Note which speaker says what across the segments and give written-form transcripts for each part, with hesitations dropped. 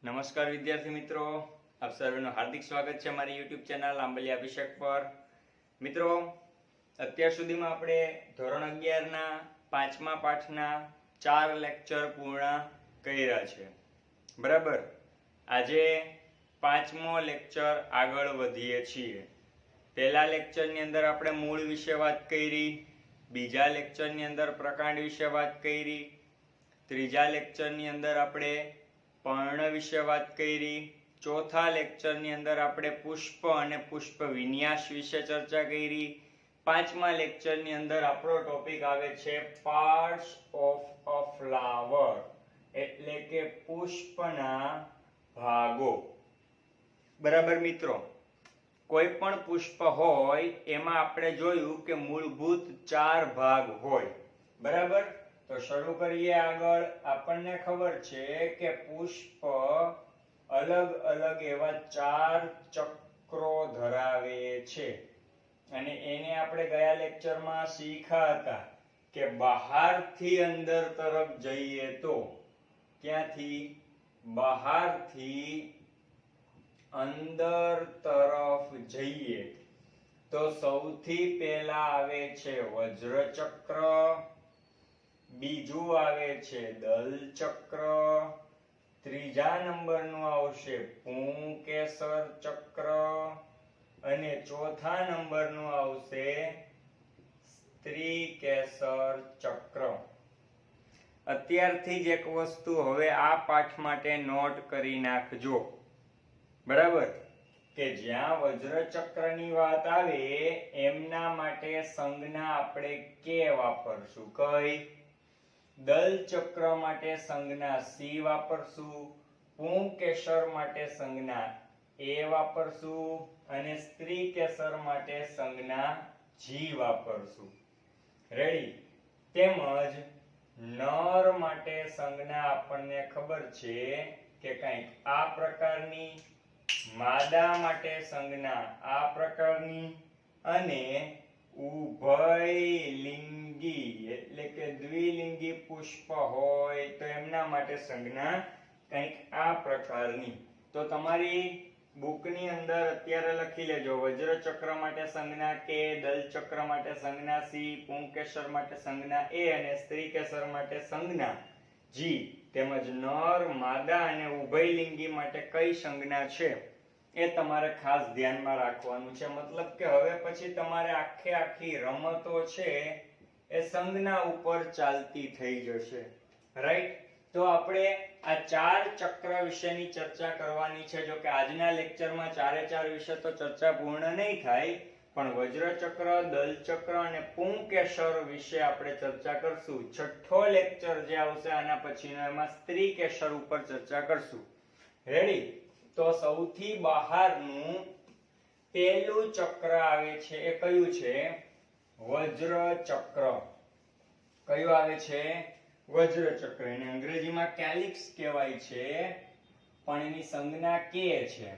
Speaker 1: નમસ્કાર વિદ્યાર્થી મિત્રો, આપ સર્વેનું હાર્દિક સ્વાગત છે મારી YouTube ચેનલ આંબલિયા અભિષેક પર. મિત્રો, અત્યાર સુધીમાં આપણે ધોરણ 11 ના 5મા પાઠના 4 લેક્ચર પૂર્ણ કર્યા છે. બરાબર. આજે 5મો લેક્ચર આગળ વધીએ છીએ. પહેલા લેક્ચરની અંદર આપણે મૂળ વિશે વાત કરી, બીજા લેક્ચરની અંદર પ્રકાંડ વિશે વાત કરી, ત્રીજા લેક્ચરની અંદર આપણે પર્ણ વિશે વાત કરી, ચોથા લેક્ચરની અંદર આપણે પુષ્પ અને પુષ્પ વિન્યાસ વિશે ચર્ચા કરી, પાંચમા લેક્ચરની અંદર આપણો ટોપિક આવે છે પાર્ટ્સ ઓફ અ ફ્લાવર, એટલે કે પુષ્પના ભાગો. બરાબર મિત્રો, કોઈ પણ પુષ્પ હોય એમાં આપણે જોયું કે મૂળભૂત 4 ભાગ હોય. બરાબર. તો શરૂ કરીએ આગળ. આપણને ખબર છે કે પુષ્પ અલગ અલગ એવા 4 ચક્રો ધરાવે છે અને એને આપણે ગયા લેક્ચરમાં શીખ્યા હતા કે બહારથી અંદર તરફ જઈએ તો, ક્યાંથી? બહારથી અંદર તરફ જઈએ તો સૌથી પહેલા આવે છે વજ્રચક્ર, બીજું આવે છે દલચક્ર, ત્રીજા નંબરનું આવશે પુંકેસર ચક્ર અને ચોથા નંબરનું આવશે સ્ત્રીકેસર ચક્ર. અત્યારથી જ એક વસ્તુ હવે આ પાઠ માટે નોટ કરી નાખજો. બરાબર, કે જ્યાં વજ્રચક્રની વાત આવે એમના માટે સંજ્ઞા આપણે કે વાપરશું? કઈ? દલચક્ર માટે સંજ્ઞા સી વાપરશું, પુંકેસર માટે સંજ્ઞા એ વાપરશું અને સ્ત્રીકેસર માટે સંજ્ઞા જી વાપરશું. રેડી? તેમજ નર માટે સંજ્ઞા આપણને ખબર છે કે કંઈક આ પ્રકારની, માદા માટે સંજ્ઞા આ પ્રકારની અને ઉભયલિંગી એટલે કે દ્વિલિંગી પુષ્પ હોય તો એમના માટે સંજ્ઞા કંઈક આ પ્રકારની. તો તમારી બુકની અંદર અત્યારે લખી લેજો, વજ્રચક્ર માટે સંજ્ઞા કે, દલચક્ર માટે સંજ્ઞા સી, પુંકેસર માટે સંજ્ઞા એ અને સ્ત્રીકેસર માટે સંજ્ઞા જી. તેમજ નર, માદા અને ઉભયલિંગી માટે કઈ સંજ્ઞા છે એ તમારે ખાસ ધ્યાનમાં રાખવાનું છે. મતલબ કે હવે પછી તમારે આખી રમતો છે એ સંજ્ઞા ઉપર ચાલતી થઈ જશે. રાઈટ? તો આપણે આ 4 ચક્ર વિશેની ચર્ચા કરવાની છે. જો કે આજના લેક્ચરમાં 4 વિશે તો ચર્ચા પૂર્ણ નહીં થાય, પણ વજ્રચક્ર, દલચક્ર અને પુંકેસર વિશે આપણે ચર્ચા કરશું. છઠ્ઠો લેક્ચર જે આવશે આના પછીનો, એમાં સ્ત્રીકેસર ઉપર ચર્ચા કરશું. રેડી? તો સૌથી બહારનું પહેલું ચક્ર આવે છે એ કયું છે? વજ્રચક્ર. કયું આવે છે? વજ્રચક્ર. એને અંગ્રેજીમાં કેલિક્સ કહેવાય છે, પણ એની સંજ્ઞા કે છે.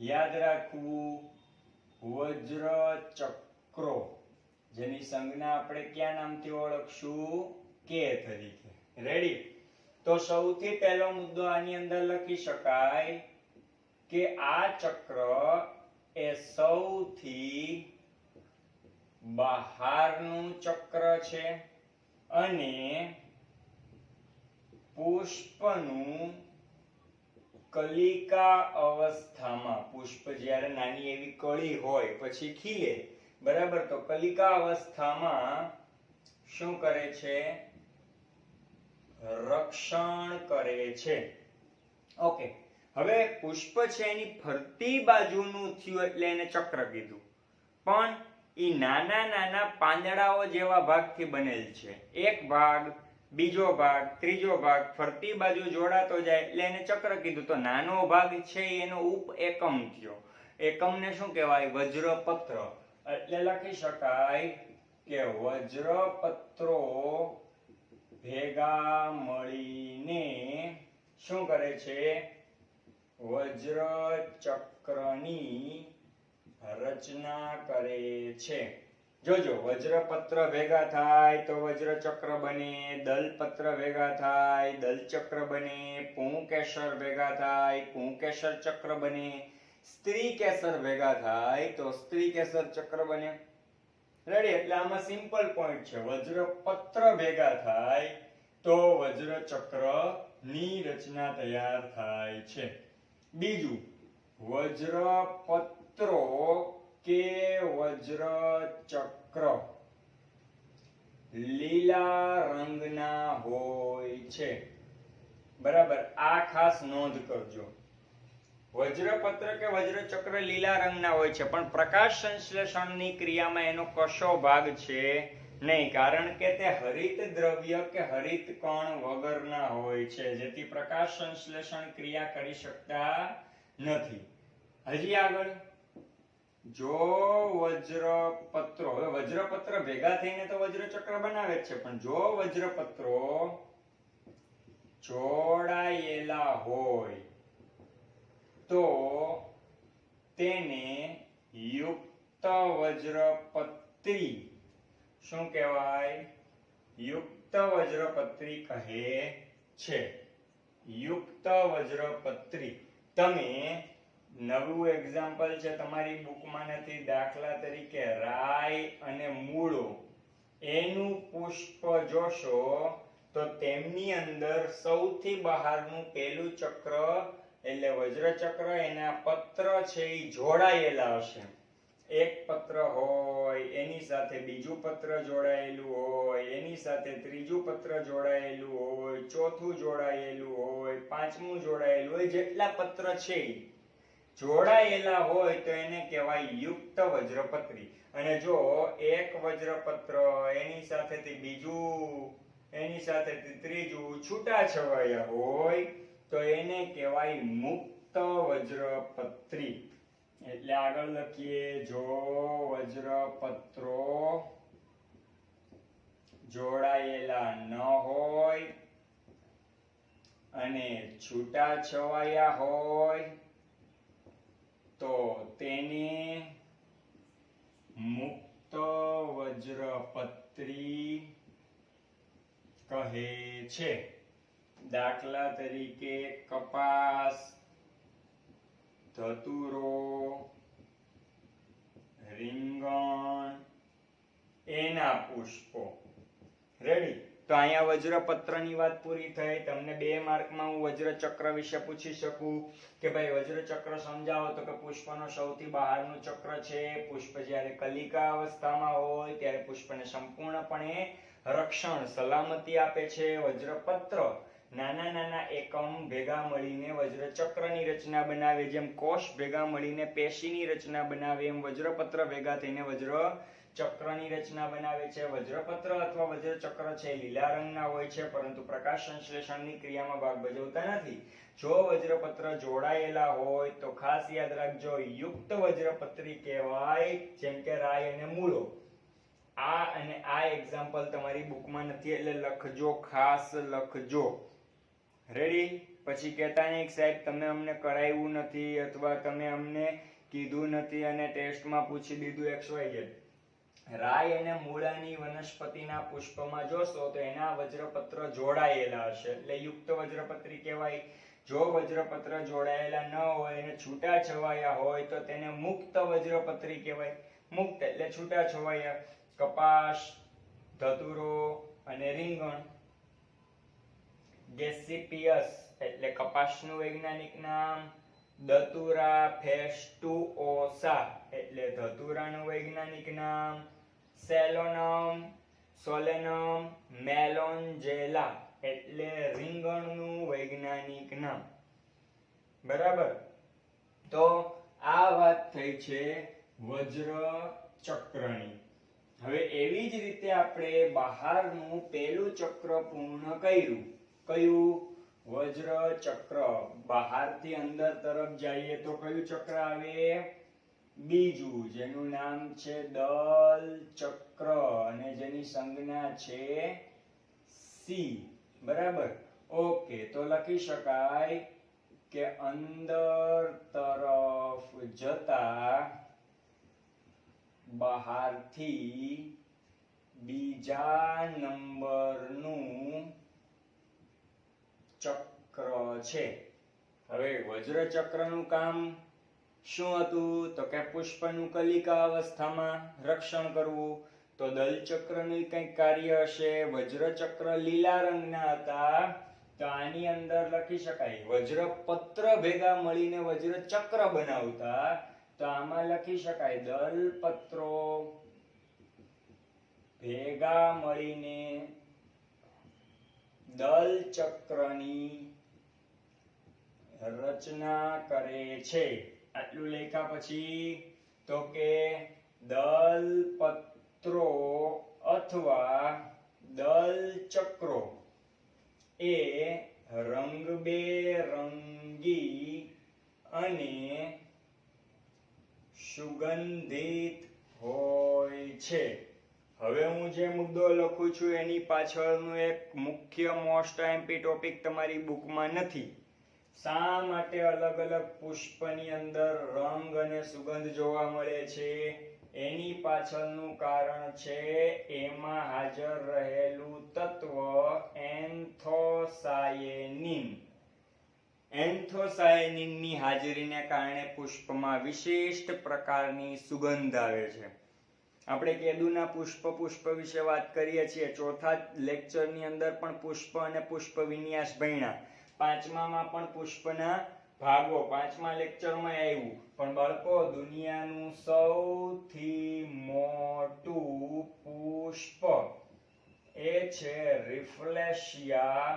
Speaker 1: યાદ રાખવું, વજ્રચક્રો, જેની સંજ્ઞા આપણે કયા નામથી ઓળખશું? કે તરીકે. રેડી? તો સૌથી પહેલો મુદ્દો આની અંદર લખી શકાય કે આ ચક્ર એ સૌથી બહારનું ચક્ર છે અને પુષ્પનું કલિકા અવસ્થામાં, પુષ્પ જ્યારે નાની એવી કળી હોય પછી ખીલે, બરાબર, તો કલિકા અવસ્થામાં શું કરે છે? રક્ષણ કરે છે. ઓકે. હવે પુષ્પ છે એની ફરતી બાજુનું થયું એટલે એને ચક્ર કીધું, પણ ઈ નાના નાના પાંદડાઓ જેવા ભાગથી બનેલ છે. એક ભાગ, બીજો ભાગ, ત્રીજો ભાગ ફરતી બાજુ જોડાતો જાય એટલે એને ચક્ર કીધું. તો નાનો ભાગ છે એનો ઉપ એકમ થયો. એકમને શું કહેવાય? વજ્રપત્ર. એટલે લખી શકાય કે વજ્રપત્રો ભેગા મળીને શું કરે છે? વજ્રચક્રની રચના કરે છે. જોજો, વજ્રપત્ર ભેગા થાય તો વજ્રચક્ર બને, દલપત્ર ભેગા થાય દલચક્ર બને, પુંકેસર ભેગા થાય પુંકેસર ચક્ર બને, સ્ત્રીકેસર ભેગા થાય તો સ્ત્રીકેસર ચક્ર બને. રેડી? એટલે આમાં સિમ્પલ પોઈન્ટ છે, વજ્રપત્ર ભેગા થાય તો વજ્રચક્ર ની રચના તૈયાર થાય છે. બીજું, વજ્રપત્રો કે વજ્રચક્ર લીલા રંગના હોય છે. બરાબર, આ ખાસ નોંધ કરજો. વજ્રપત્ર કે વજ્રચક્ર લીલા રંગના હોય છે, પણ પ્રકાશ સંશ્લેષણની ક્રિયામાં એનો કશો ભાગ છે નહીં, કારણ કે તે હરિત દ્રવ્ય કે હરિત કણ વગરના હોય છે, જેથી પ્રકાશ સંશ્લેષણ ક્રિયા કરી શકતા નથી. હજી આગળ, જો વજ્રપત્રો, હવે વજ્રપત્ર ભેગા થઈને તો વજ્રચક્ર બનાવે જ છે, પણ જો વજ્રપત્રો જોડાયેલા હોય તો તેને યુક્ત વજ્રપત્રી શું કહેવાય? યુક્ત વજ્રપત્રી કહે છે. યુક્ત વજ્રપત્રી. તમે નવું એક્ઝામ્પલ છે, તમારી બુકમાં નથી, દાખલા તરીકે રાય અને મૂળો એનું પુષ્પ જોશો તો તેમની અંદર સૌથી બહારનું પહેલું ચક્ર એટલે વજ્રચક્ર, એના પત્ર છે એ જોડાયેલા હશે. એક પત્ર હોય, એની સાથે બીજું પત્ર જોડાયેલું હોય, એની સાથે ત્રીજું પત્ર જોડાયેલું હોય, ચોથું જોડાયેલું હોય, પાંચમું જોડાયેલું હોય, જેટલા પત્ર છે જોડાયેલા હોય તો એને કહેવાય યુક્ત વજ્રપત્રી. અને જો એક વજ્રપત્ર, એની સાથેથી બીજું, એની સાથેથી ત્રીજું છૂટાછવાયા હોય તો એને કહેવાય મુક્ત વજ્રપત્રી. એટલે આગળ લખીએ, જો વજ્રપત્રો જોડાયેલા ન હોય અને છૂટાછવાયા હોય તો તેને મુક્ત વજ્રપત્રી કહે છે. દાખલા તરીકે કપાસ, ધતુરો, રીંગણ એના પુષ્પો. રેડી? તો અહીંયા વજ્રપત્રની વાત પૂરી થઈ. તમને 2 માર્કમાં હું વજ્રચક્ર વિશે પૂછી શકું કે ભાઈ વજ્રચક્ર સમજાવો, તો કે પુષ્પનો સૌથી બહારનું ચક્ર છે. પુષ્પ જ્યારે કલિકા અવસ્થામાં હોય ત્યારે પુષ્પને સંપૂર્ણપણે રક્ષણ, સલામતી આપે છે. વજ્રપત્ર નાના નાના એકમ ભેગા મળીને વજ્રચક્રની રચના બનાવે. જેમ કોષ ભેગા મળીને પેશીની રચના બનાવે, એમ વજ્રપત્ર ભેગા થઈને વજ્રચક્રની રચના બનાવે છે. વજ્રપત્ર અથવા વજ્રચક્ર છે લીલા રંગના હોય છે, પરંતુ પ્રકાશ સંશ્લેષણની ક્રિયામાં ભાગ ભજવતા નથી. જો વજ્રપત્ર જોડાયેલા હોય તો ખાસ યાદ રાખજો, યુક્ત વજ્રપત્રી કહેવાય. જેમ કે રાય અને મૂળો. આ અને આ એક્ઝામ્પલ તમારી બુકમાં નથી એટલે લખજો, ખાસ લખજો. રેડી? પછી કહેતા નહીં સાહેબ તમે અમને કરાવ્યું નથી અથવા તમે અમને કીધું નથી અને ટેસ્ટમાં પૂછી દીધું XYZ. રાય અને મૂળાની વનસ્પતિના પુષ્પમાં જોશો તો એના વજ્રપત્ર જોડાયેલા હશે એટલે યુક્ત વજ્રપત્રી કહેવાય. જો વજ્રપત્ર જોડાયેલા ન હોય અને છૂટાછવાયા હોય તો તેને મુક્ત વજ્રપત્રી કહેવાય. મુક્ત એટલે છૂટાછવાયા. કપાસ, ધતુરો અને રીંગણ. ગેસિપિયસ એટલે કપાસનું વૈજ્ઞાનિક નામ. દતુરા ફેસ્ટુઓસા એટલે ધતુરાનું વૈજ્ઞાનિક નામ. સેલોનમ, સોલેનમ, મેલોન્જેલા એટલે રીંગણનું વૈજ્ઞાનિક નામ. બરાબર? તો આ વાત થઈ છે વજ્રચક્રની. હવે એવી જ રીતે આપણે બહારનું પહેલું ચક્ર પૂર્ણ કર્યું. કયું? વજ્રચક્ર. બહારથી અંદર તરફ જઈએ તો કયું ચક્ર આવે? બીજું, જેનું નામ છે દલ ચક્ર અને જેની સંજ્ઞા છે સી. બરાબર? ઓકે, તો લખી શકાય કે અંદર તરફ જતા બહારથી બીજા નંબરનું ચક્ર છે. હવે વજ્ર ચક્રનું કામ શું હતું? તો કે પુષ્પનું કલિકા અવસ્થામાં રક્ષણ કરવું. તો દલ ચક્રનું કંઈક કાર્ય હશે. વજ્ર ચક્ર લીલા રંગના હતા, તો આની અંદર લખી શકાય વજ્ર પત્ર ભેગા મળીને વજ્ર ચક્ર બનાવતા, તો આમાં લખી શકાય દલ પત્રો ભેગા મળીને દલ ચક્રની રચના કરે છે. આટલું લખ્યા પછી તો કે દલ પત્રો અથવા દલ ચક્રો એ રંગબેરંગી અને સુગંધિત હોય છે. હવે હું જે મુદ્દો લખું છું એની પાછળનું એક મુખ્ય મોસ્ટ આઈએમપી ટોપિક તમારી બુકમાં નથી. શા માટે અલગ અલગ પુષ્પની અંદર રંગ અને સુગંધ જોવા મળે છે? એની પાછળનું કારણ છે એમાં હાજર રહેલું તત્વ એન્થોસાયનિન. એન્થોસાયનિનની હાજરીને કારણે પુષ્પમાં વિશિષ્ટ પ્રકારની સુગંધ આવે છે. આપણે કેદુના પુષ્પ વિશે વાત કરીએ છીએ. ચોથા લેક્ચરની અંદર પણ પુષ્પ અને પુષ્પ વિન્યાસ ભણ્યા. પાંચમામાં પણ પુષ્પના ભાગો પાંચમા લેક્ચરમાં આવ્યું. પણ બાળકો, દુનિયાનું સૌથી મોટું પુષ્પ એ છે રિફ્લેશિયા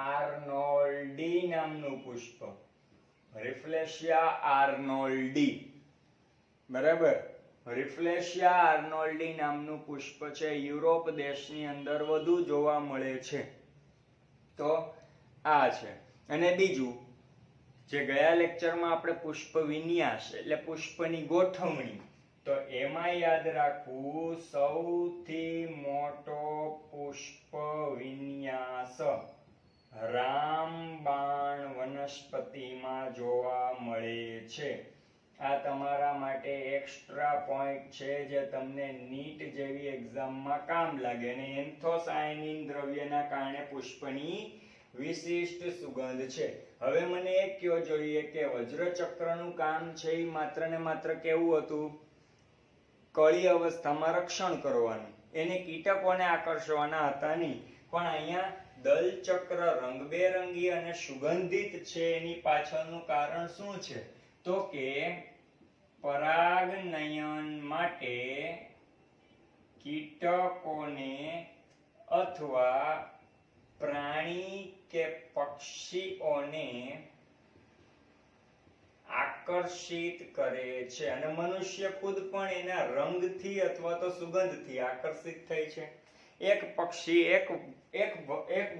Speaker 1: આર્નોલ્ડી નામનું પુષ્પ. રિફ્લેશિયા આર્નોલ્ડી, બરાબર. રિફ્લેશિયા આર્નોલ્ડી નામનું પુષ્પ છે, યુરોપ દેશની અંદર વધુ જોવા મળે છે. તો આ છે. અને બીજું જે ગયા લેક્ચરમાં આપણે પુષ્પ વિન્યાસ એટલે પુષ્પની ગોઠવણી, તો એમાં યાદ રાખવું સૌથી મોટો પુષ્પ વિન્યાસ રામબાણ વનસ્પતિમાં જોવા મળે છે. આ તમારા માટે એક્સ્ટ્રા પોઈન્ટ છે જે તમને નીટ જેવી એક્ઝામમાં કામ લાગે. અને એન્થોસાયનિન દ્રવ્યના કારણે પુષ્પની વિશિષ્ટ સુગંધ છે. હવે મને એક કયો જોઈએ કે વજ્ર ચક્રનું કામ છે એ માત્ર ને માત્ર કેવું હતું? કળી અવસ્થામાં રક્ષણ કરવાનું. એને કીટકોને આકર્ષવાના હતા નહીં. પણ અહીંયા દલ ચક્ર રંગબેરંગી અને સુગંધિત છે. એની પાછળનું કારણ શું છે? તો કે પરાગનયન માટે કીટકોને અથવા પ્રાણી કે પક્ષીઓને આકર્ષિત કરે છે. અને મનુષ્ય ખુદ પણ એના રંગથી અથવા તો સુગંધથી આકર્ષિત થાય છે. એક પક્ષી એક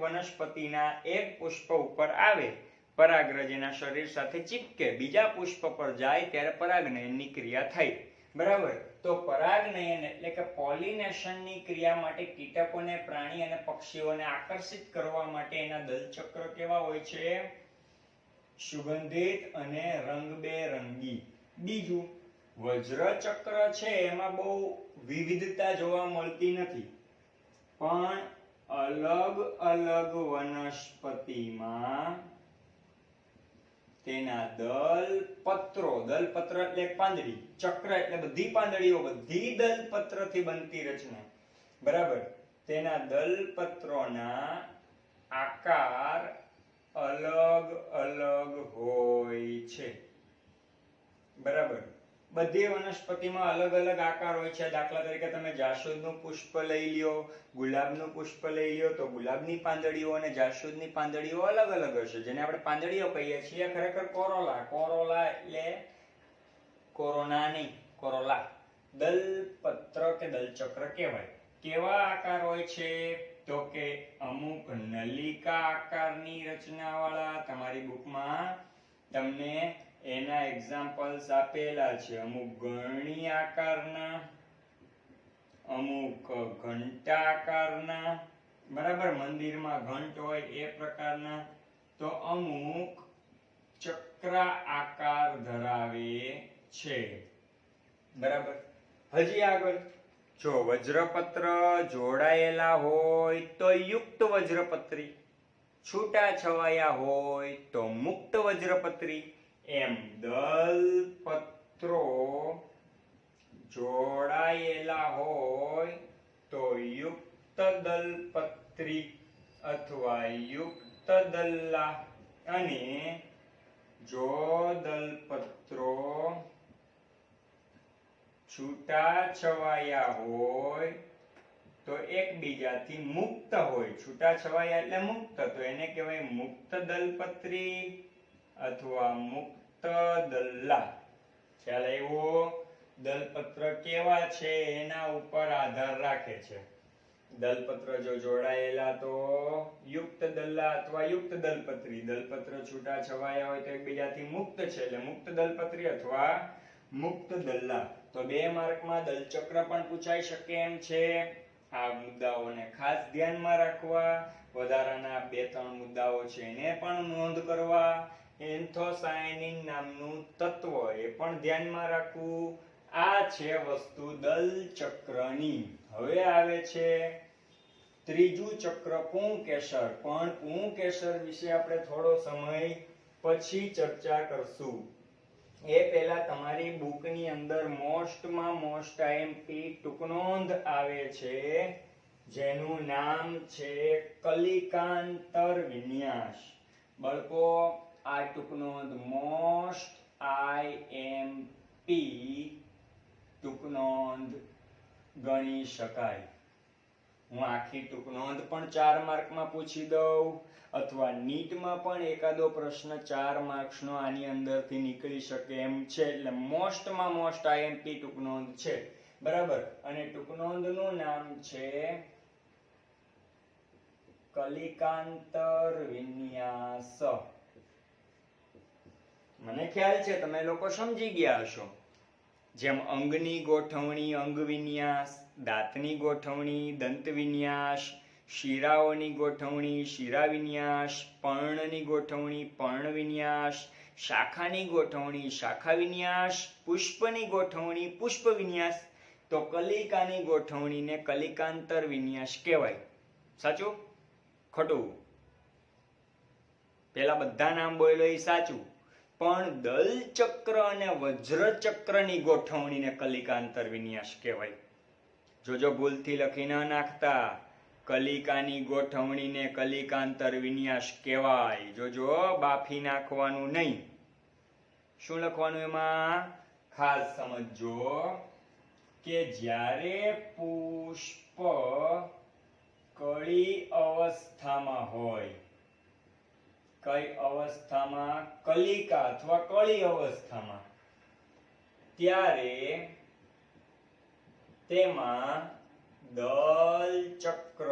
Speaker 1: વનસ્પતિના એક પુષ્પ ઉપર આવે, પરાગરજ એના શરીર સાથે ચીપકે, બીજા પુષ્પ પર જાય ત્યારે પરાગનયનની ક્રિયા થાય. બરાબર. તો પરાગનયન એટલે કે પોલિનેશનની ક્રિયા માટે કીટકોને, પ્રાણી અને પક્ષીઓને આકર્ષિત કરવા માટે એના દલચક્ર કેવા હોય છે? સુગંધિત અને રંગબેરંગી. બીજું, વજ્ર ચક્ર છે એમાં બહુ વિવિધતા જોવા મળતી નથી, પણ અલગ અલગ વનસ્પતિમાં તેના દલપત્ર એટલે પાંદડી, ચક્ર એટલે બધી પાંદડીઓ, બધી દલપત્રથી બનતી રચના, બરાબર. તેના દલપત્રોના આકાર અલગ અલગ હોય છે, બરાબર. બધી વનસ્પતિમાં અલગ અલગ આકાર હોય છે. દાખલા તરીકે તમે જાસૂદનું પુષ્પ લઈ લ્યો, ગુલાબનું પુષ્પ લઈ લ્યો, તો ગુલાબની પાંદડીઓ અને જાસૂદની પાંદડીઓ અલગ અલગ હશે. જેને આપણે પાંદડીઓ કહીએ છીએ, ખરેખર કોરોલા એટલે કોરોના નહીં, કોરોલા. દલપત્ર કે દલચક્ર કહેવાય. કેવા આકાર હોય છે? તો કે અમુક નલિકા આકારની રચના વાળા. તમારી બુકમાં તમને એના એક્ઝામ્પલ્સ આપેલા છે. અમુક ગરણી આકારના, અમુક ઘંટા આકારના, બરાબર. મંદિરમાં ઘંટ હોય એ પ્રકારના. તો અમુક ચક્ર આકાર ધરાવે છે. બરાબર. હજી આગળ જો વજ્રપત્ર જોડાયેલા હોય તો યુક્ત વજ્રપત્રી, છૂટા છવાયા હોય તો મુક્ત વજ્રપત્રી. એમ દલપત્રો જોડાયેલા હોય તો યુક્ત દલપત્રી અથવા યુક્ત દલ્લા, અને જો દલપત્રો છૂટા છવાયા હોય તો એકબીજાથી મુક્ત હોય, છૂટા છવાયા એટલે મુક્ત, તો એને કહેવાય મુક્ત દલપત્રી અથવા મુક્ત દલ્લા. ખ્યાલ આવ્યો? દલપત્ર કેવા છે એના ઉપર આધાર રાખે છે. દલપત્ર જો જોડાયેલા તો યુક્ત દલ્લા અથવા યુક્ત દલપત્રી, દલપત્ર છૂટા છવાયા હોય તો એકબીજાથી મુક્ત છે એટલે મુક્ત દલપત્રી અથવા મુક્ત દલ્લા. તો 2 માર્કમાં દલચક્ર પણ પૂછાઈ શકે એમ છે. આ મુદ્દાઓને ખાસ ધ્યાનમાં રાખવા, વધારાના 2-3 મુદ્દાઓ છે એને પણ નોંધ કરવા. એન્થોસાયનિન નામનું તત્વ એ પણ ધ્યાનમાં રાખવું. આ છે વસ્તુ દલચક્રની. હવે આવે છે ત્રીજું ચક્ર પુંકેસર. પણ પુંકેસર વિશે આપણે થોડો સમય પછી ચર્ચા કરશું. એ પહેલા તમારી બુકની અંદર મોસ્ટમાં મોસ્ટ આઈએમપી ટૂંકનોંધ આવે છે જેનું નામ છે કલિકાંતર વિન્યાસ. બાળકો આ ટૂંકનોંધ મોસ્ટ આઈએમપી ટૂંકનોંધ ગણી શકાય. હું આખી ટૂંકનોંધ પણ 4 માર્કમાં પૂછી દઉં, અથવા નીટમાં પણ એકાદો પ્રશ્ન 4 માર્ક્સનો આની અંદરથી નીકળી શકે એમ છે. એટલે મોસ્ટમાં મોસ્ટ આઈએમપી ટૂંકનોંધ છે. બરાબર. અને ટૂંકનોંધનું નામ છે કલિકાંતર વિન્યાસ. મને ખ્યાલ છે તમે લોકો સમજી ગયા હશો. જેમ અંગની ગોઠવણી અંગ વિન્યાસ, દાંતની ગોઠવણી દંત વિન્યાસ, શિરાઓની ગોઠવણી શિરા વિન્યાસ, પર્ણની ગોઠવણી પર્ણ વિન્યાસ, શાખાની ગોઠવણી શાખા વિન્યાસ, પુષ્પની ગોઠવણી પુષ્પ વિન્યાસ, તો કલિકાની ગોઠવણીને કલિકાંતર વિન્યાસ કહેવાય. સાચું? ખોટું? પેલા બધા નામ બોલ્યો એ સાચું, પણ દલચક્ર અને વજ્રચક્રની ગોઠવણીને કલિકાંતર વિન્યાસ કહેવાય. જોજો ભૂલથી લખી ન નાખતા. કલિકાની ગોઠવણીને કલિકાંતર વિન્યાસ કહેવાય. જોજો બાફી નાખવાનું નહીં. શું લખવાનું એમાં? ખાસ સમજો કે જ્યારે પુષ્પ કળી અવસ્થામાં હોય, કઈ અવસ્થામાં? કલિકા અથવા કળી અવસ્થામાં, ત્યારે તેમાં દલચક્ર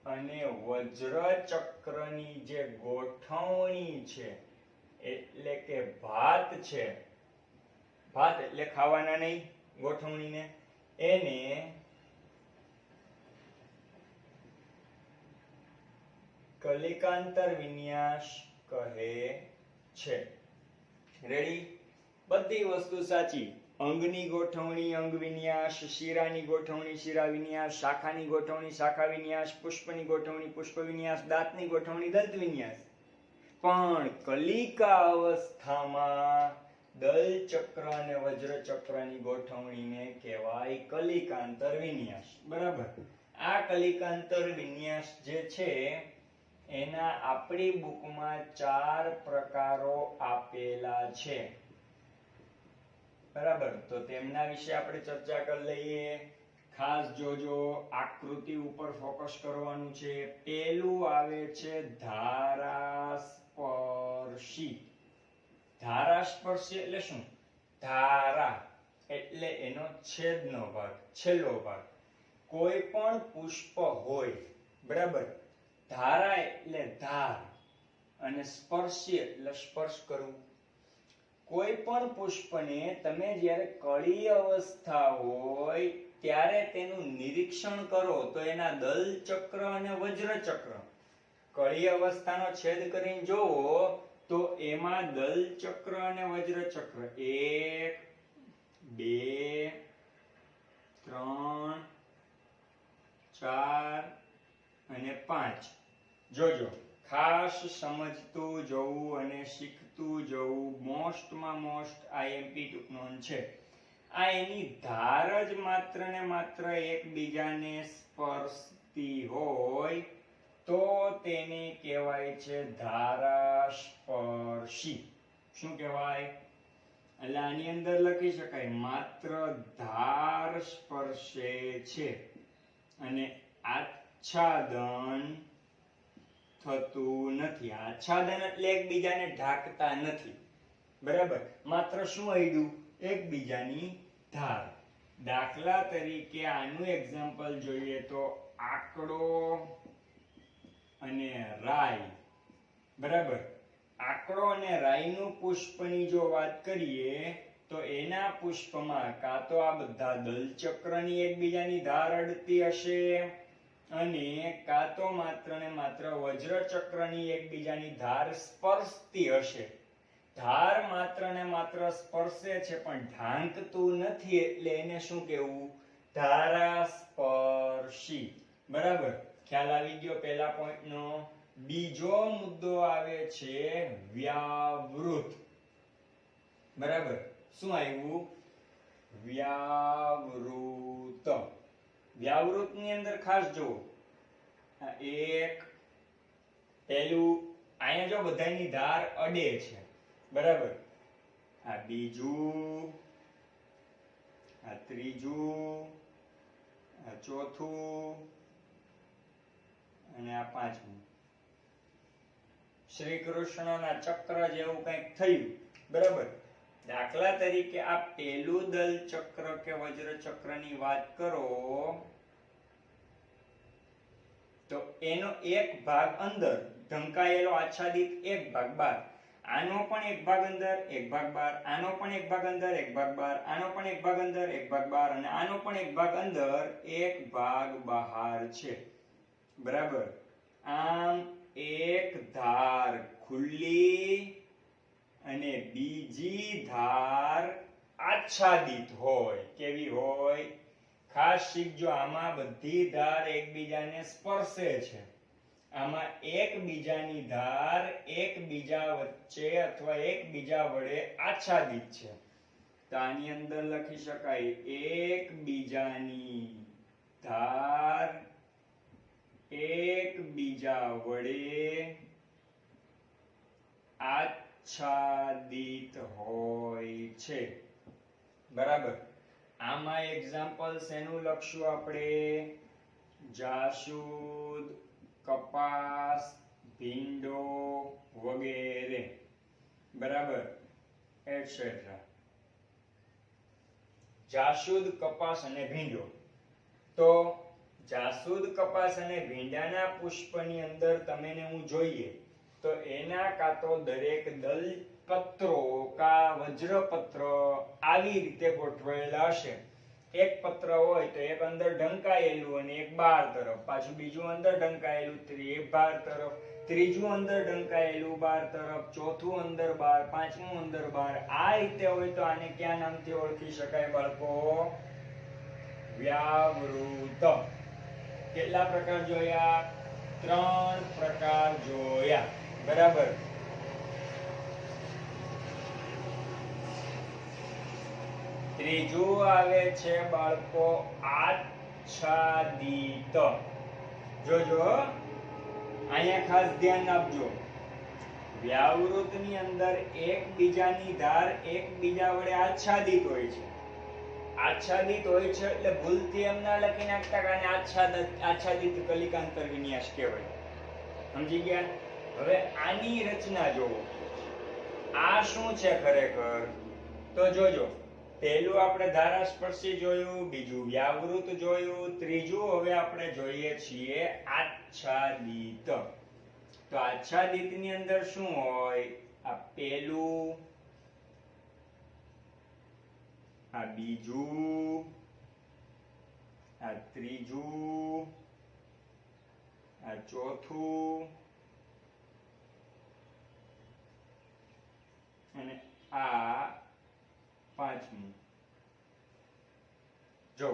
Speaker 1: અને વજ્રચક્રની જે ગોઠવણી છે એટલે કે ભાત છે, ભાત એટલે ખાવાના નહીં, ગોઠવણીને, એને કલિકાંતર વિન્યાસ કહે છે. રેડી? બધી વસ્તુ સાચી. અંગની ગોઠવણી અંગ વિન્યાસ, શિરાની ગોઠવણી શિરા વિન્યાસ, શાખાની ગોઠવણી શાખા વિન્યાસ, પુષ્પની ગોઠવણી પુષ્પ વિન્યાસ, દાંતની ગોઠવણી દંત વિન્યાસ. પણ કલિકા અવસ્થામાં દલચક્ર અને વજ્રચક્રની ગોઠવણીને કહેવાય કલિકાંતર વિન્યાસ. બરાબર. આ કલિકાંતર વિન્યાસ જે છે એના આપણી બુકમાં 4 પ્રકારો આપેલા છે. બરાબર. તો તેમના વિશે આપણે ચર્ચા કરી લઈએ. ખાસ જોજો, આકૃતિ ઉપર ફોકસ કરવાનું છે. પેલું આવે છે ધારાસ્પર્શી. ધારાસ્પર્શી એટલે શું? ધારા એટલે એનો છેદનો ભાગ, છેલ્લો ભાગ. કોઈ પણ પુષ્પ હોય, બરાબર, ધારા એટલે ધાર, અને સ્પર્શી એટલે સ્પર્શ કરવું. કોઈ પણ પુષ્પને તમે જ્યારે કળી અવસ્થા હોય ત્યારે તેનું નિરીક્ષણ કરો તો એના દલચક્ર અને વજ્રચક્ર, કળી અવસ્થાનો છેદ કરીને જોવો તો એમાં દલ ચક્ર અને વજ્ર ચક્ર 1 2 3 4 અને 5 જોજો ખાસ સમજતું જવું અને શીખતું જવું મોસ્ટમાં મોસ્ટ આઈએમપી ટૂંકનોંધ છે. આ એની ધાર જ માત્ર ને માત્ર એકબીજાને સ્પર્શતી હોય તો તેને કહેવાય છે ધારાસ્પર્શી. શું કહેવાય? એટલે આની અંદર લખી શકાય માત્ર ધાર સ્પર્શે છે અને આચ્છાદન થતું નથી. આચ્છાદન એટલે એકબીજાને ઢાંકતા નથી. બરાબર? માત્ર શું આવ્યું? એકબીજાની ધાર. દાખલા તરીકે આનું એક્ઝામ્પલ જોઈએ તો આકડો અને રાઈ. બરાબર? આકડો અને રાઈનું પુષ્પની જો વાત કરીએ તો એના પુષ્પમાં કાં તો આ બધા દલચક્રની એકબીજાની ધાર અડતી હશે અને કાં તો માત્ર ને માત્ર વજ્રચક્રની એકબીજાની ધાર સ્પર્શતી હશે. ધાર માત્ર ને માત્ર સ્પર્શે છે પણ ઢાંકતું નથી એટલે એને શું કહેવું? ધારાસ્પર્શી. બરાબર? ખ્યાલ આવી ગયો પહેલા પોઈન્ટનો. બીજો મુદ્દો આવે છે વ્યાવૃત. બરાબર? શું આવ્યું? વ્યાવૃત. વ્યાવૃતની અંદર ખાસ જુઓ, એક પહેલું અહીંયા જો બધાની ધાર અડે છે. બરાબર? આ બીજું, આ ત્રીજું, આ ચોથું અને આ પાંચમું. શ્રી કૃષ્ણના ચક્ર જેવું કંઈક થયું. બરાબર? દાખલા તરીકે આ પહેલું દલ ચક્ર કે વજ્ર ચક્રની વાત કરો તો એનો એક ભાગ અંદર ઢંકાયેલો આચ્છાદિત, એક ભાગ બહાર. આનો પણ એક ભાગ અંદર, એક ભાગ બહાર. આનો પણ એક ભાગ અંદર, એક ભાગ બહાર. આનો પણ એક ભાગ અંદર, એક ભાગ બહાર. અને આનો પણ એક ભાગ અંદર, એક ભાગ બહાર છે. બરાબર? આમ એક ધાર ખુલ્લી અને બીજી ધાર આચ્છાદિત હોય. કેવી હોય? ખાસ શીખજો, આમાં બધી ધાર એકબીજાને સ્પર્શે છે. આમાં એકબીજાની ધાર એકબીજા વચ્ચે અથવા એકબીજા વડે આચ્છાદિત છે. તો આની અંદર લખી શકાય એકબીજાની ધાર એકબીજા વડે આચ્છાદિત હોય છે. બરાબર? આમાં એક્ઝામ્પલ શેનું લખશું આપણે? જાસૂદ, કપાસ, ભીંડો વગેરે. બરાબર? એટસેટ્રા. જાસૂદ, કપાસ અને ભીંડો. તો જાસૂદ, કપાસ અને ભીંડાના પુષ્પની અંદર તમે ને હું જોઈએ તો એના કાં તો દરેક દલ પત્રો કા વજ્રપત્ર આવી રીતે ગોઠવાયેલા હશે. એક પત્ર હોય તો એક અંદર ઢંકાયેલું અને એક બહાર તરફ, પાછું બીજું અંદર ઢંકાયેલું, એક બહાર તરફ, ત્રીજું અંદર ઢંકાયેલું બહાર તરફ, ચોથું અંદર બહાર, પાંચમું અંદર બહાર. આ રીતે હોય તો આને કયા નામથી ઓળખી શકાય બાળકો? વ્યાવૃત. કેટલા પ્રકાર જોયા? 3 પ્રકાર જોયા. બરાબર? ત્રીજું આવે છે બાળકો આચ્છાદિત. જોજો અહીંયા ખાસ ધ્યાન આપજો. વ્યાવૃતની અંદર એકબીજાની ધાર એકબીજા વડે આચ્છાદિત હોય છે. આચ્છાદિત હોય છે એટલે ભૂલથી એમ ના લખી નાખતા કે આને આચ્છાદિત કલિકાંતર વિન્યાસ કહેવાય. સમજી ગયા? હવે આની રચના જોવો. આ શું છે ખરેખર? તો જોજો, પહેલું આપણે ધારાસ્પર્શી જોયું, બીજું વ્યાવૃત જોયું, ત્રીજું હવે આપણે જોઈએ છીએ આચ્છાદિત. તો આચ્છાદિતની અંદર શું હોય? આ પહેલું, આ બીજું, આ ત્રીજું, આ ચોથું આ પાંચમું. જો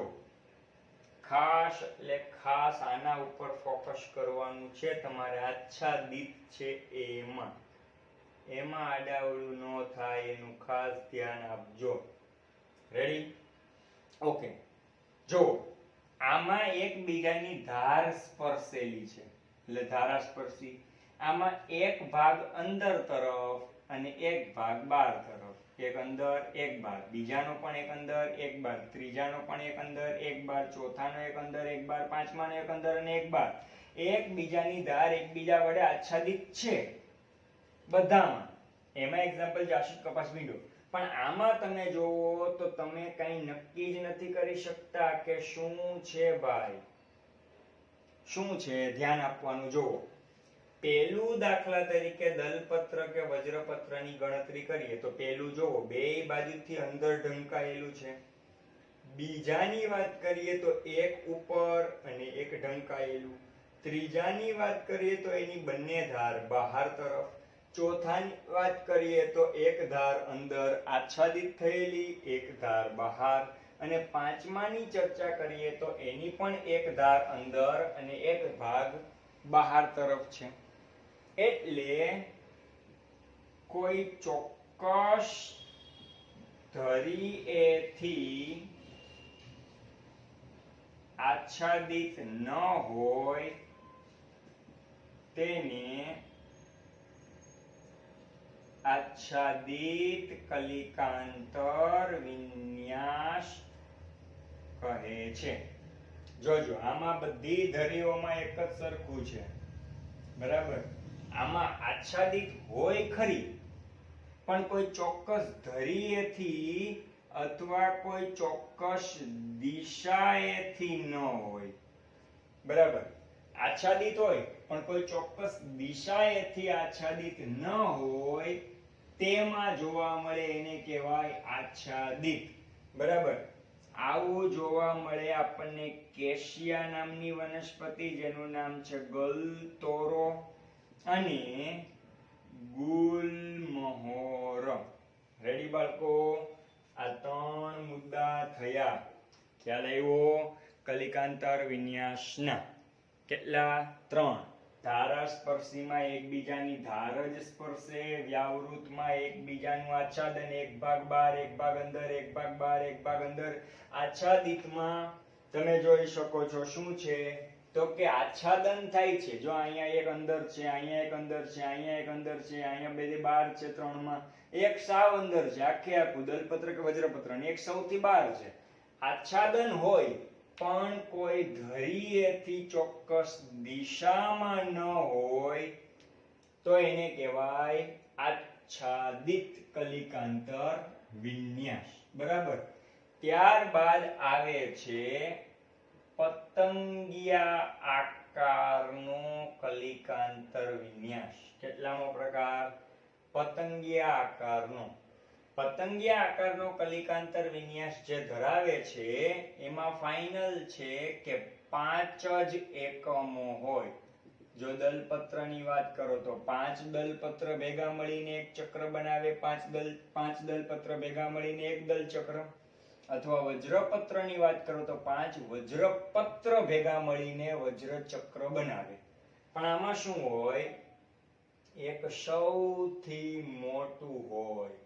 Speaker 1: ખાસ એટલે ખાસ આના ઉપર ફોકસ કરવાનું છે તમારે. આચ્છાદિત છે એમાં આડાવડું ન થાય એનું ખાસ ધ્યાન આપજો. રેડી? ઓકે. જો આમાં એકબીજાની ધાર સ્પર્શેલી છે એટલે ધારાસ્પર્શી. આમાં એક ભાગ અંદર તરફ અને એક ભાગ બહાર તરફ. એક અંદર એક બહાર, બીજાનો પણ એક અંદર એક બહાર, ત્રીજાનો પણ એક અંદર એક બહાર, ચોથાનો એક અંદર એક બહાર, પાંચમાનો એક અંદર અને એક બહાર. એકબીજાની ધાર એકબીજા વડે આચ્છાદિત છે બધામાં. એમાં એક્ઝામ્પલ જાસૂદ, કપાસ, ભીંડો. પણ આમાં તમે જોવો તો તમે કઈ નક્કી જ નથી કરી શકતા કે શું છે ભાઈ, શું છે. ધ્યાન આપવાનું. જોવો પેલું દાખલા તરીકે દલપત્ર કે વજ્રપત્રની ગણતરી કરીએ તો પેલું જોવો બેય બાજુથી અંદર ઢંકાયેલું છે. બીજાની વાત કરીએ તો એક ઉપર અને એક ઢંકાયેલું. ત્રીજાની વાત કરીએ તો એની બંને ધાર બહાર તરફ. ચોથાની વાત કરીએ તો એક ધાર અંદર આચ્છાદિત થયેલી, એક ધાર બહાર. અને પાંચમાની ચર્ચા કરીએ તો એની પણ એક ધાર અંદર અને એક ભાગ બહાર તરફ છે. એટલે કોઈ ચોક્કસ ધરીએથી આચ્છાદિત ન હોય તેને આચ્છાદિત કલિકાંતર વિન્યાસ કહે છે. જોજો આમાં બધી ધરીઓમાં એક જ સરખું છે. બરાબર? આમાં આચ્છાદિત હોય ખરી પણ કોઈ ચોક્કસ ધરીએથી અથવા કોઈ ચોક્કસ દિશાએથી ન હોય. બરાબર? આચ્છાદિત હોય પણ કોઈ ચોક્કસ દિશાએથી આચ્છાદિત ન હોય તેમાં જોવા મળે એને કહેવાય આચ્છાદિત. બરાબર? આવું જોવા મળે આપણને કેશિયા નામની વનસ્પતિ જેનું નામ છે ગલતોરો અને ગુલમહોર. રેડી બાળકો? આ ત્રણ મુદ્દા થયા. ખ્યાલ આવ્યો કલિકાંતર વિન્યાસના? કેટલા? ત્રણ. ધારાસ્પર્શીમાં એકબીજાની ધાર જ સ્પર્શે, વ્યાવૃતમાં એકબીજાનું આચ્છાદન, એક ભાગ બહાર એક ભાગ અંદર, એક ભાગ બહાર એક ભાગ અંદર. આચ્છાદિતમાં તમે જોઈ શકો છો શું છે તો કે આચ્છાદન થાય છે. જો અહીંયા એક અંદર છે, અહીંયા એક અંદર છે, અહીંયા એક અંદર છે, અહીંયા બે બહાર છે. ત્રણમાં એક સાવ અંદર છે, આખે આખું દલપત્ર કે વજ્રપત્ર, એક સૌથી બહાર છે. આચ્છાદન હોય પણ કોઈ ધરીએથી ચોક્કસ દિશામાં ન હોય તો એને કહેવાય આચ્છાદિત કલિકાંતર વિન્યાસ. બરાબર? ત્યારબાદ આવે છે પતંગિયા આકારનો કલિકાંતર વિન્યાસ. કેટલામો પ્રકાર? પતંગિયા આકારનો. પતંગિયા આકારનો કલિકાંતર વિન્યાસ જે ધરાવે છે એમાં ફાઇનલ છે કે 5 જ એકમો હોય. જો દલપત્રની વાત કરો તો 5 દલપત્ર ભેગા મળીને એક ચક્ર બનાવે, 5 દલપત્ર ભેગા મળીને એક દલ ચક્ર. અથવા વજ્રપત્રની વાત કરો તો 5 વજ્રપત્ર ભેગા મળીને વજ્રચક્ર બનાવે. પણ આમાં શું હોય? એક સૌથી મોટું હોય.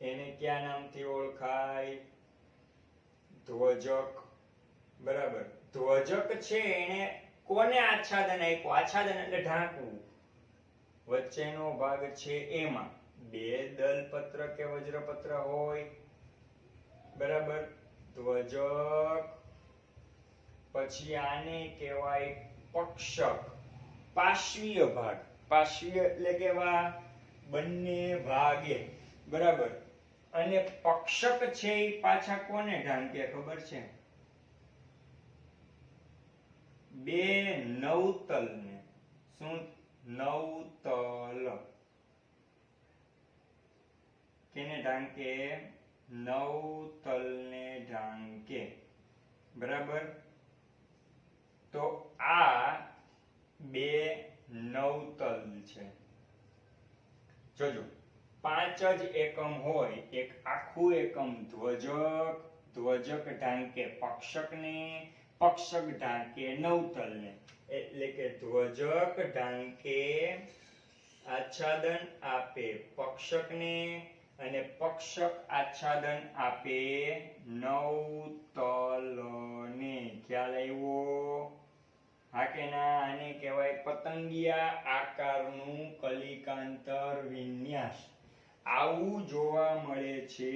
Speaker 1: એને કયા નામથી ઓળખાય? ધ્વજક. બરાબર? ધ્વજક છે એને કોને આચ્છાદન આપ્યું? આચ્છાદન એટલે ઢાંકવું. વચ્ચેનો ભાગ છે એમાં બે દલપત્ર કે વજ્રપત્ર હોય. બરાબર? ધ્વજક. પછી આને કહેવાય પક્ષક. પાર્શ્વીય ભાગ. પાર્શ્વીય એટલે કેવા? બંને ભાગે. બરાબર? અને પક્ષક છે એ પાછા કોને ઢાંકે ખબર છે? બે નવતલને. શું? નવતલ. કેને ઢાંકે? નવતલને ઢાંકે. બરાબર? તો આ બે નવતલ છે. જોજો 5 જ એકમ હોય, એક આખું એકમ ધ્વજક, ધ્વજક ઢાંકે પક્ષકને, પક્ષક ઢાંકે નવતલને, એટલે કે ધ્વજક ઢાંકે આચ્છાદન આપે પક્ષકને અને પક્ષક આચ્છાદન આપે નવતલને. ખ્યાલ આવ્યો? હા કે ના? આને કહેવાય પતંગિયા આકારનું કલિકાંતર વિન્યાસ. આવું જોવા મળે છે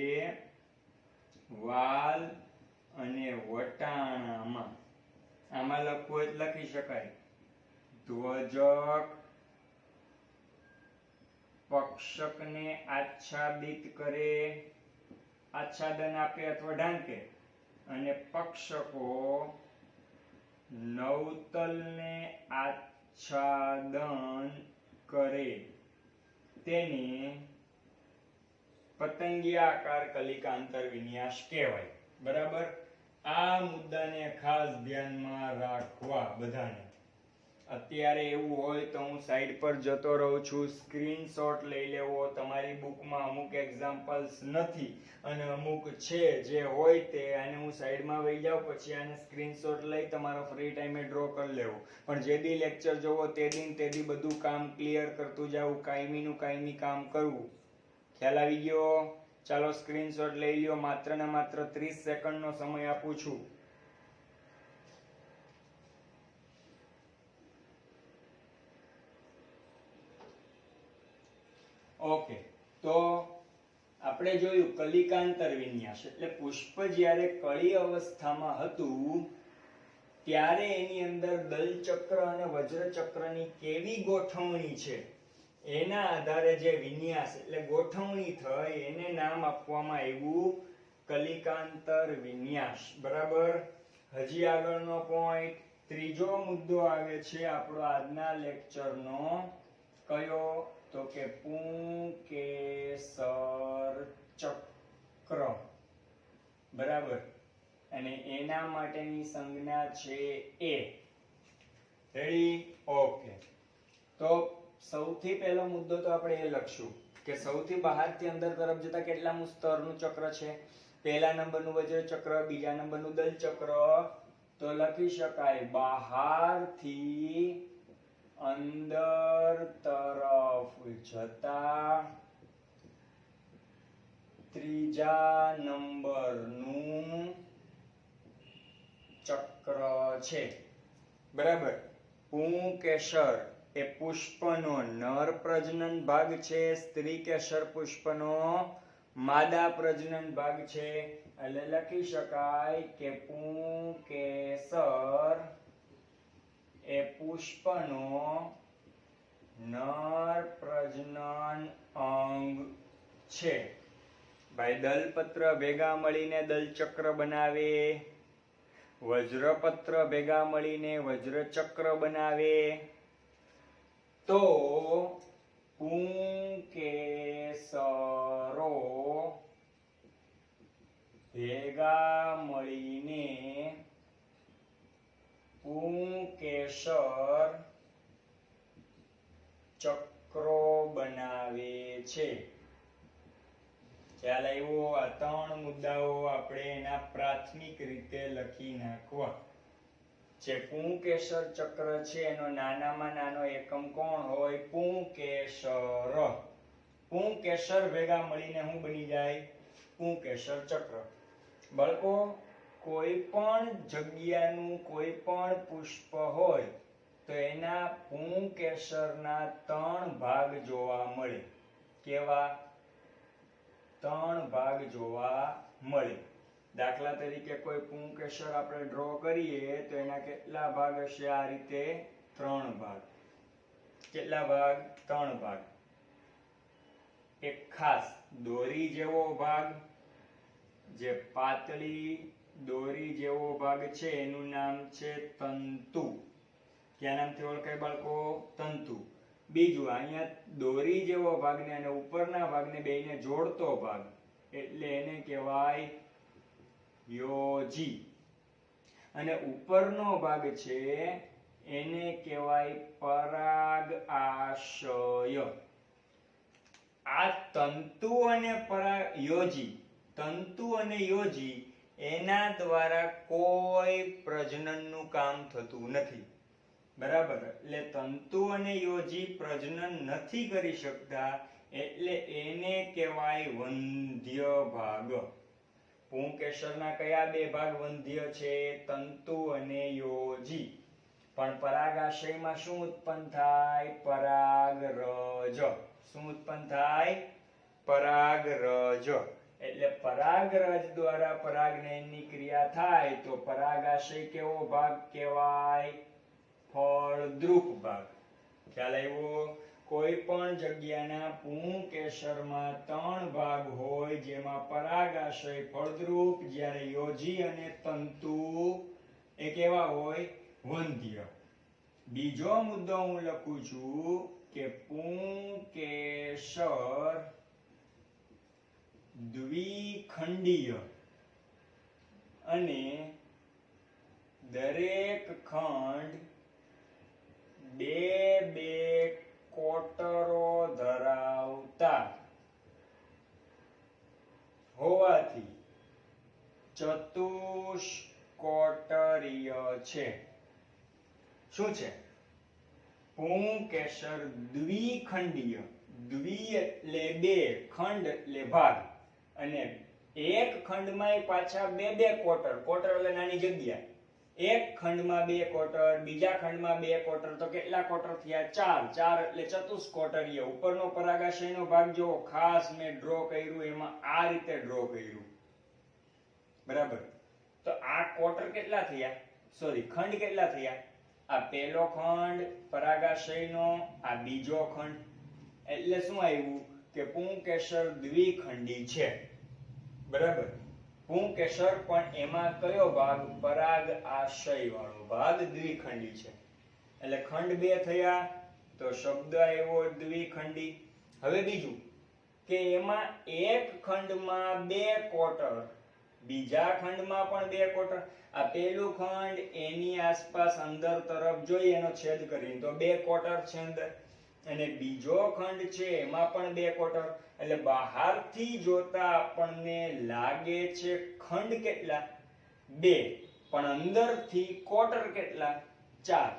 Speaker 1: વાલ અને વટાણામાં. આમાં લખવું એટલે લખી શકાય ધ્વજક પક્ષકને આચ્છાદિત કરે, આચ્છાદન આપે અથવા ઢાંકે, અને પક્ષકો નવતલને આચ્છાદન કરે તેને પતંગિયાકાર કલિકાંતર વિન્યાસ કહેવાય. બરાબર? આ મુદ્દાને ખાસ ધ્યાનમાં રાખવા બધાને. અત્યારે એવું હોય તો હું સાઈડ પર જતો રહું છું, સ્ક્રીનશોટ લઈ લેવો. તમારી બુકમાં અમુક એક્ઝામ્પલ્સ નથી અને અમુક છે જે હોય તે, આને હું સાઈડમાં વહી જાઉં, પછી આને સ્ક્રીનશોટ લઈ તમારો ફ્રી ટાઈમે ડ્રો કરી લેવો. પણ જે દી લેક્ચર જોવો તે દી બધું કામ ક્લિયર કરતું જાવું, કાયમીનું કાયમી કામ કરવું. ખ્યાલ આવી ગયો? ચાલો સ્ક્રીનશોટ લઈ લ્યો. માત્ર ને માત્ર 30 સેકન્ડનો સમય આપું છું. ઓકે, તો આપણે જોયું કલિકાંતર વિન્યાસ એટલે પુષ્પ જ્યારે કળી અવસ્થામાં હતું ત્યારે એની અંદર દલચક્ર અને વજ્રચક્રની કેવી ગોઠવણી છે એના આધારે જે વિન્યાસ એટલે ગોઠવણી થઈ એને નામ આપવામાં આવ્યું કલિકાંતર વિન્યાસ. બરાબર? હજી આગળનો પોઈન્ટ, ત્રીજો મુદ્દો આવે છે આપણો આજના લેક્ચરનો. કયો? તો કે પુંકેસર ચક્ર. બરાબર? અને એના માટેની સંજ્ઞા છે એ. રેડી? ઓકે. તો સૌથી પહેલો મુદ્દો તો આપણે એ લખશું કે સૌથી બહારથી અંદર તરફ જતા કેટલામું સ્તરનું ચક્ર છે? પહેલા નંબરનું વજ્રચક્ર, બીજા નંબરનું દલચક્ર. તો લખી શકાય બહારથી અંદર તરફ જતા ત્રીજા નંબરનું ચક્ર છે. બરાબર? પુંકેસર એ પુષ્પનો નર પ્રજનન ભાગ છે, સ્ત્રી કેસર પુષ્પનો માદા પ્રજનન ભાગ છે. એટલે લખી શકાય કે પુંકેસર એ પુષ્પનો નર પ્રજનન અંગ છે. ભાઈ દલપત્ર ભેગા મળીને દલચક્ર બનાવે, વજ્રપત્ર ભેગા મળીને વજ્રચક્ર બનાવે. તો પુંકેસરો ભેગા મળીને પુંકેસર ચક્રો બનાવે છે. ખ્યાલ આવ્યો? આ 3 મુદ્દાઓ આપણે એના પ્રાથમિક રીતે લખી નાખવા છે. પુંકેસર ચક્ર છે એનો નાનામાં નાનો એકમ કોણ હોય? પુંકેસર. પુંકેસર ભેગા મળીને શું બની જાય? પુંકેસર ચક્ર. બાળકો, કોઈ પણ જગ્યાનું કોઈ પણ પુષ્પ હોય તો એના પુંકેસરના 3 ભાગ જોવા મળે. કેવા? 3 ભાગ જોવા મળે. દાખલા તરીકે કોઈ પુંકેસર આપણે ડ્રો કરીએ તો એના કેટલા ભાગ હશે? આ રીતે 3 ભાગ. કેટલા ભાગ? 3 ભાગ. એક ખાસ દોરી જેવો ભાગ, જે પાતળી દોરી જેવો ભાગ છે એનું નામ છે તંતુ. ક્યાં નામથી ઓળખાય બાળકો? તંતુ. બીજું અહીંયા દોરી જેવો ભાગ ને અને ઉપરના ભાગને બેયને જોડતો ભાગ એટલે એને કહેવાય યોજી. અને ઉપરનો ભાગ છે એને કહેવાય પરાગાશય. આ તંતુ અને યોજી એના દ્વારા કોઈ પ્રજનનનું કામ થતું નથી. બરાબર. એટલે તંતુ અને યોજી પ્રજનન નથી કરી શકતા એટલે એને કહેવાય વંધ્ય ભાગ. પુંકેસરના કયા બે ભાગ વંધ્ય છે? તંતુ અને યોજી. પણ પરાગાશયમાં શું ઉત્પન્ન થાય? પરાગરજ. શું ઉત્પન્ન થાય? પરાગરજ. એટલે પરાગરજ દ્વારા પરાગનયનની ક્રિયા થાય તો પરાગાશય કેવો ભાગ કહેવાય? ફળદ્રુપ ભાગ. ખ્યાલ આવ્યો? કોઈ પણ જગ્યાના પુંકેસરમાં 3 ભાગ હોય જેમાં પરાગાશય ફળદ્રુપ, જ્યારે યોજી અને તંતુ એ કેવા હોય? વંધ્ય. બીજો મુદ્દો હું લખું છું કે પુંકેસર દ્વિખંડીય અને દરેક ખંડ બે કોટરો ધરાવતા હોવાથી ચતુષ્કોટરીય છે. શું છે? પુંકેસર દ્વિખંડીય. દ્વિ એટલે 2, ખંડ એટલે ભાગ, અને એક ખંડમાં પાછા બે કોટર. કોટર એટલે નાની જગ્યા. એક ખંડમાં 2 કોટર, બીજા ખંડમાં 2 કોટર, તો કેટલા કોટર થયા? 4 એટલે ચતુષ્કોટરીય. ઉપરનો પરાગાશયનો ભાગ જો ખાસ મેં ડ્રો કર્યું, એમાં આ રીતે ડ્રો કર્યું. બરાબર. તો આ કોટર કેટલા થયા? ખંડ કેટલા થયા? આ પહેલો ખંડ પરાગાશયનો, આ બીજો ખંડ. એટલે શું આવ્યું કે પુંકેસર દ્વિખંડી છે. બરાબર. પુંકેસર પણ એમાં કયો ભાગ? પરાગ આશય વાળો ભાગ દ્વિખંડી છે. એટલે ખંડ 2 થયા તો શબ્દ આવ્યો દ્વિખંડી. હવે બીજું કે એમાં એક ખંડમાં 2 કોટર, બીજા ખંડમાં પણ 2 કોટર. આ પહેલું ખંડ એની આસપાસ અંદર તરફ જોઈએ એનો છેદ કરીને તો 2 કોટર છે અંદર, અને બીજો ખંડ છે એમાં પણ 2 કોટર. એટલે બહારથી જોતા આપણને લાગે છે ખંડ કેટલા? 2, પણ અંદરથી કોટર કેટલા? 4.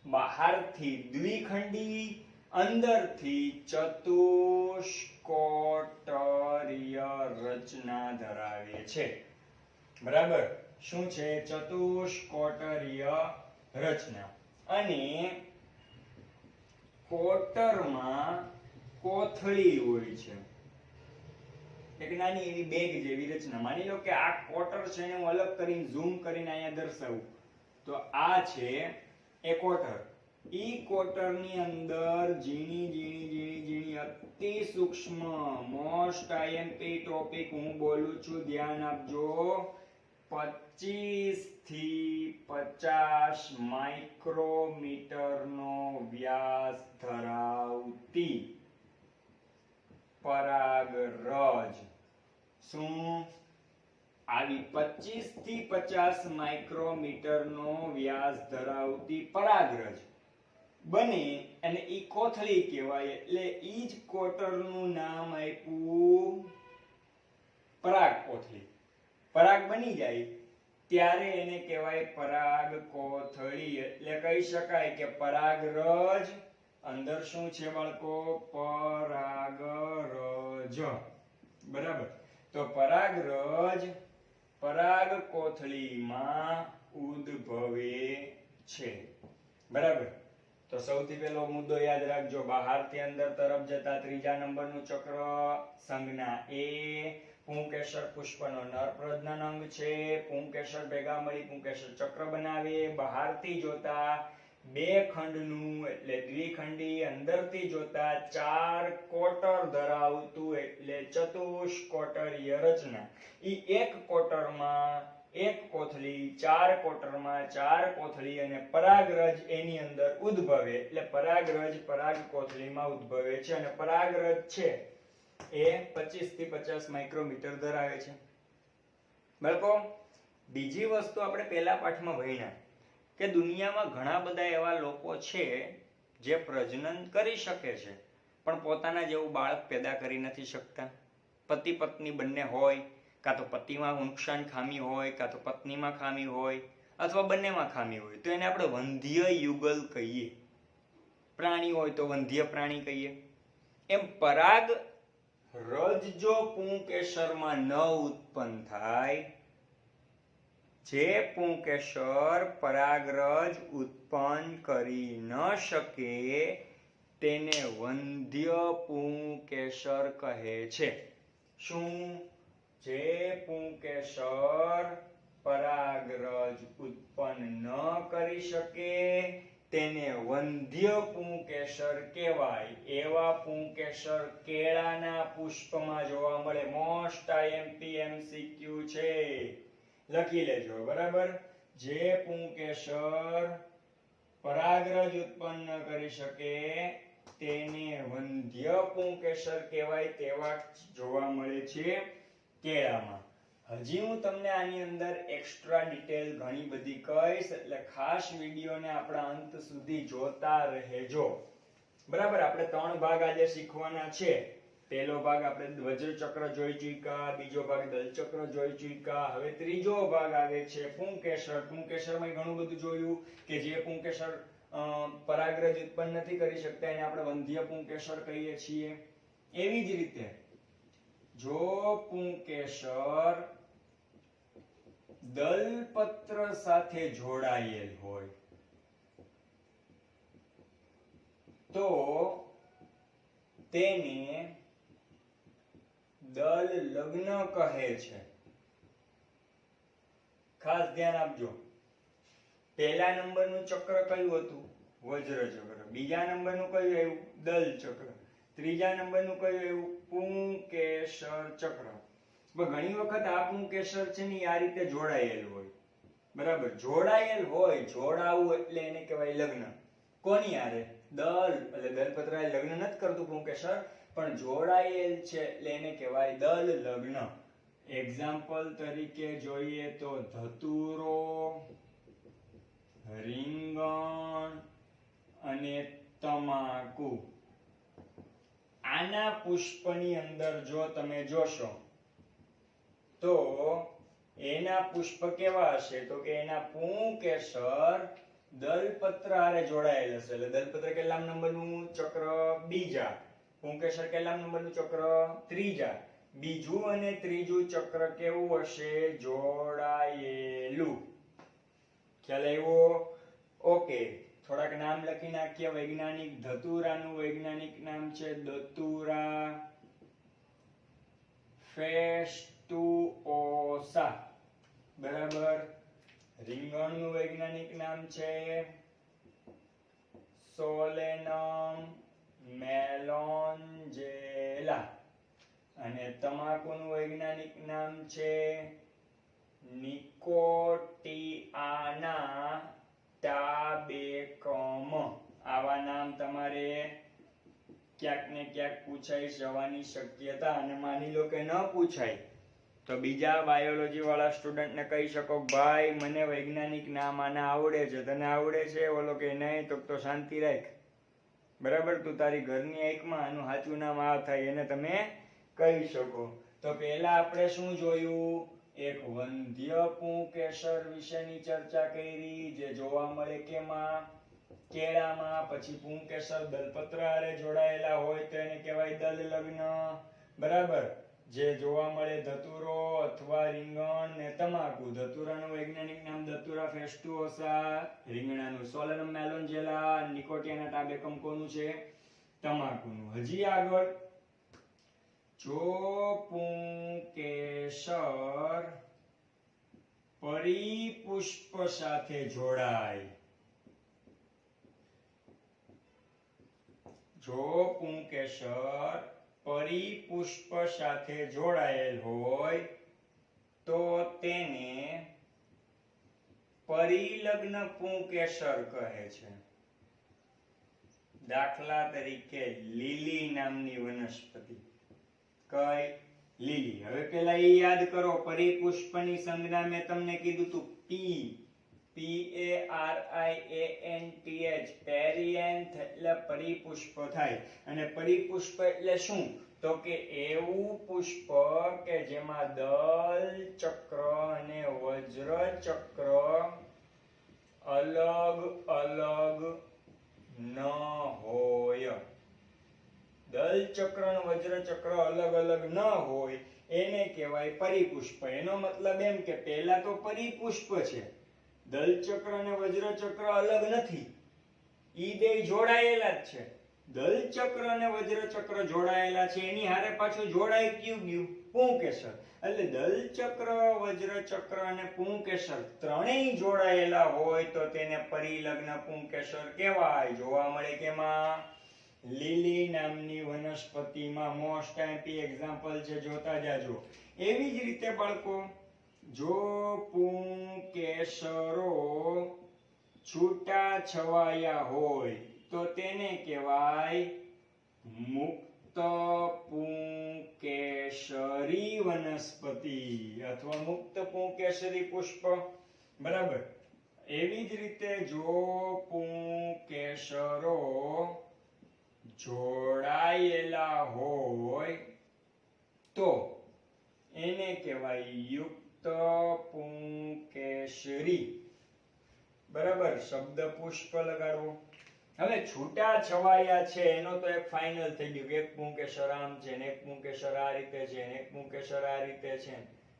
Speaker 1: બહારથી દ્વિખંડી, અંદરથી ચતુષ્કોટરીય રચના ધરાવે છે. બરાબર. શું છે? ચતુષ્કોટરીય રચના. અને કોટરમાં કોથળી હોય છે, એક નાની એવી બેગ જેવી રચના. માની લો કે આ કોટર છે એને હું અલગ કરીને ઝૂમ કરીને અહીંયા દર્શાવું તો આ છે એ કોટર. ઈ કોટરની અંદર ઝીણી અતિ સૂક્ષ્મ મોસ્ટ આઈએમપી ટોપિક હું બોલું છું, ધ્યાન આપજો. 25 થી 50 માઇક્રોમીટરનો વ્યાસ ધરાવતી પરાગરજ. શું આવી 25 થી 50 માઇક્રોમીટરનો વ્યાસ ધરાવતી પરાગરજ બને અને ઈ કોથળી કહેવાય. એટલે ઈ જ કોટરનું નામ આપ્યું પરાગ કોથળી. પરાગ બની જાય ત્યારે એને કહેવાય પરાગ કોથળી. એટલે કહી શકાય કે પરાગરજ અંદર શું છે બાળકો? પરાગરજ. બરાબર. તો પરાગરજ પરાગ કોથળીમાં ઉદ્ભવે છે. બરાબર. તો સૌથી પહેલો મુદ્દો યાદ રાખજો, બહારથી અંદર તરફ જતા ત્રીજા નંબરનું ચક્ર સંજ્ઞા એ. પુંકેસર પુષ્પનો નર પ્રજનન અંગ છે. પુંકેસર ભેગા મળી પુંકેસર ચક્ર બનાવે. બહારથી જોતા 2 ખંડનું એટલે દ્વિખંડી, અંદરથી જોતા 4 કોટર ધરાવતું એટલે ચતુષ્કોટરીય રચના. ઈ એક કોટરમાં 1 કોથળી, 4 કોટરમાં 4 કોથળી, અને પરાગરજ એની અંદર ઉદ્ભવે. એટલે પરાગરજ પરાગ કોથળીમાં ઉદ્ભવે છે. અને પરાગરજ છે એ 25 થી 50 માઇક્રોમીટર ધરાવે છે. બાળકો, બીજી વસ્તુ આપણે પહેલા પાઠમાં ભણ્યા કે દુનિયામાં ઘણા બધા એવા લોકો છે જે પ્રજનન કરી શકે છે, પણ પોતાના જેવું બાળક પેદા કરી નથી શકતા. પતિ પત્ની બંને હોય, કાં તો પતિમાં નુકસાન ખામી હોય, કાં તો પત્નીમાં ખામી હોય, અથવા બંનેમાં ખામી હોય, તો એને આપણે વંધ્ય યુગલ કહીએ. પ્રાણી હોય તો વંધ્ય પ્રાણી કહીએ. એમ પરાગ રજ જો પુંકેસરમાં ન ઉત્પન્ન થાય, જે પુંકેસર પરાગરજ ઉત્પન્ન કરી ન શકે તેને વંધ્ય પુંકેસર કહે છે. શું? જે પુંકેસર પરાગરજ ઉત્પન્ન ન કરી શકે તેને વંધ્ય પુંકેસર કહેવાય. એવા પુંકેસર કેળાના પુષ્પમાં જોવા મળે. મોસ્ટ આઈએમપી એમસીક્યુ છે, લખી લેજો. બરાબર? જે પુંકેસર પરાગરજ ઉત્પન્ન ન કરી શકે તેને વંધ્ય પુંકેસર કહેવાય. તેવા જોવા મળે છે કેળામાં. હજી હું તમને આની અંદર એક્સ્ટ્રા ડિટેલ ઘણી બધી કહીશ, એટલે ખાસ વિડીયોને આપણા અંત સુધી જોતા રહેજો. બરાબર? આપણે 3 ભાગ આજે શીખવાના છે. પહેલો ભાગ આપણે વજ્રચક્ર જોઈ ચૂક્યા, બીજો ભાગ દલચક્ર જોઈ ચૂક્યા, હવે ત્રીજો ભાગ આવે છે પુંકેસર. પુંકેસરમાં ઘણું બધું જોયું કે જે પુંકેસર પરાગરજ ઉત્પન્ન નથી કરી શકતા એને આપણે વંધ્ય પુંકેસર કહીએ છીએ. એવી જ રીતે જો પુંકેસર દલપત્ર સાથે જોડાયેલ હોય તો તેને દલ લગ્ન કહે છે. ખાસ ધ્યાન આપજો. પહેલા નંબરનું ચક્ર કયું હતું? વજ્રચક્ર. બીજા નંબરનું કયું આવ્યું? દલચક્ર. ત્રીજા નંબરનું કયું આવ્યું? પુંકેસર ચક્ર. ઘણી વખત આ પુંકેસર છે ને આ રીતે જોડાયેલ હોય. બરાબર? જોડાયેલ હોય, જોડાવું એટલે એને કહેવાય લગ્ન. કોની હારે? દલ. એટલે દલપત્ર લગ્ન નથી કરતું પુંકેસર, પણ જોડાયેલ છે એટલે એને કહેવાય દલ લગ્ન. એક્ઝામ્પલ તરીકે જોઈએ તો ધતુરો, રીંગણ અને તમાકુ. આના પુષ્પની અંદર જો તમે જોશો તો એના પુષ્પ કેવા હશે? તો કે એના પુંકેસર દલપત્ર હારે જોડાયેલ હશે. એટલે દલપત્ર કેટલા નંબરનું ચક્ર? બીજા. પુંકેસર કેટલા નંબરનું ચક્ર? ત્રીજા. બીજું અને ત્રીજું ચક્ર કેવું હશે? જોડાયેલું. ખ્યાલ આવ્યો? ઓકે. થોડાક નામ લખી નાખીએ. વૈજ્ઞાનિક ધતુરાનું વૈજ્ઞાનિક નામ છે દતુરા ફેસ્ટુઓસા. બરાબર? રીંગણનું વૈજ્ઞાનિક નામ છે સોલેનમ મેલોન્જેલા. અને તમાકુનું વૈજ્ઞાનિક નામ છે નિકોટિઆના ટાબેકમ. આવા નામ તમારે ક્યાંક ને ક્યાંક પૂછાઈ જવાની શક્યતા. અને માની લો કે ન પૂછાય તો બીજા બાયોલોજી વાળા સ્ટુડન્ટને કહી શકો, ભાઈ મને વૈજ્ઞાનિક નામ આના આવડે છે, તને આવડે છે? ઓલો કે નહીં, તો શાંતિ રાખ. બરાબર? તું તારી ઘરની આંખમાં આનું સાચું નામ આ થાય એને તમે કહી શકો. તો પહેલા આપણે શું જોયું? એક વંધ્ય પુંકેસર વિશેની ચર્ચા કરી, જે જોવા મળે કેમાં? કેળામાં. પછી પુંકેસર દલપત્ર હારે જોડાયેલા હોય તો એને કહેવાય દલ લગ્ન. બરાબર? જે જોવા મળે ધતુરો અથવા રીંગણ ને તમાકુ. ધતુરાનું વૈજ્ઞાનિક નામ દતુરા ફેસ્ટુઓસા, રીંગણાનું સોલેનમ મેલોન્જેલા, નિકોટિયાના ટાબેકમ કોનું છે? તમાકુનું. હજી આગળ, જો પુંકેસર પરિપુષ્પ સાથે જોડાય, જો પુંકેસર પરિપુષ્પ સાથે જોડાયેલ હોય તો તેને પરિલગ્ન પુંકેસર કહે છે. દાખલા તરીકે લીલી નામની વનસ્પતિ. કઈ? લીલી. હવે પેલા એ યાદ કરો, પરિપુષ્પની સંજ્ઞા મેં તમને કીધું તું પી. PARIANTH પેરિએન્થ એટલે પરિપુષ્પ થાય. અને પરિપુષ્પ એટલે શું? તો કે એવું પુષ્પ કે જેમાં દલ ચક્ર અને વજ્ર ચક્ર અલગ અલગ ન હોય. દલ ચક્ર અને વજ્ર ચક્ર અલગ અલગ ન હોય એને કહેવાય પરિપુષ્પ. એનો મતલબ એમ કે પહેલા તો પરિપુષ્પ છે, દલ ચક્ર અને વજ્ર ચક્ર અલગ નથી, ઈ બે જોડાયેલા જ છે. દલ ચક્ર અને વજ્ર ચક્ર જોડાયેલા છે, એની હારે પાછું જોડાય કયું ગયું? પુંકેસર. એટલે દલ ચક્ર, વજ્ર ચક્ર અને પુંકેસર ત્રણેય જોડાયેલા હોય તો તેને પરિલગ્ન પુંકેસર કહેવાય. જોવા મળે કેમાં? લીલી નામની વનસ્પતિમાં. મોસ્ટ આઈએમપી એક્ઝામ્પલ છે, જોતા જાજો. એવી જ રીતે બાળકો, જો પુંકેસરો છૂટા છવાયા હોય તો તેને કહેવાય મુક્ત પુંકેસરી વનસ્પતિ અથવા મુક્ત પુંકેસરી પુષ્પ. બરાબર. એવી જ રીતે જો પુંકેસરો જોડાયેલા હોય તો એને કહેવાય યુક્ત પુંકેસરી. બરાબર. શબ્દ પુષ્પ લગાડવો. હવે છૂટા છવાયા છે એનો તો એક ફાઇનલ થઈ ગયું કે એક પુંકેસર આમ છે ને એક પુંકેસર આ રીતે છે ને એક પુંકેસર આ રીતે છે.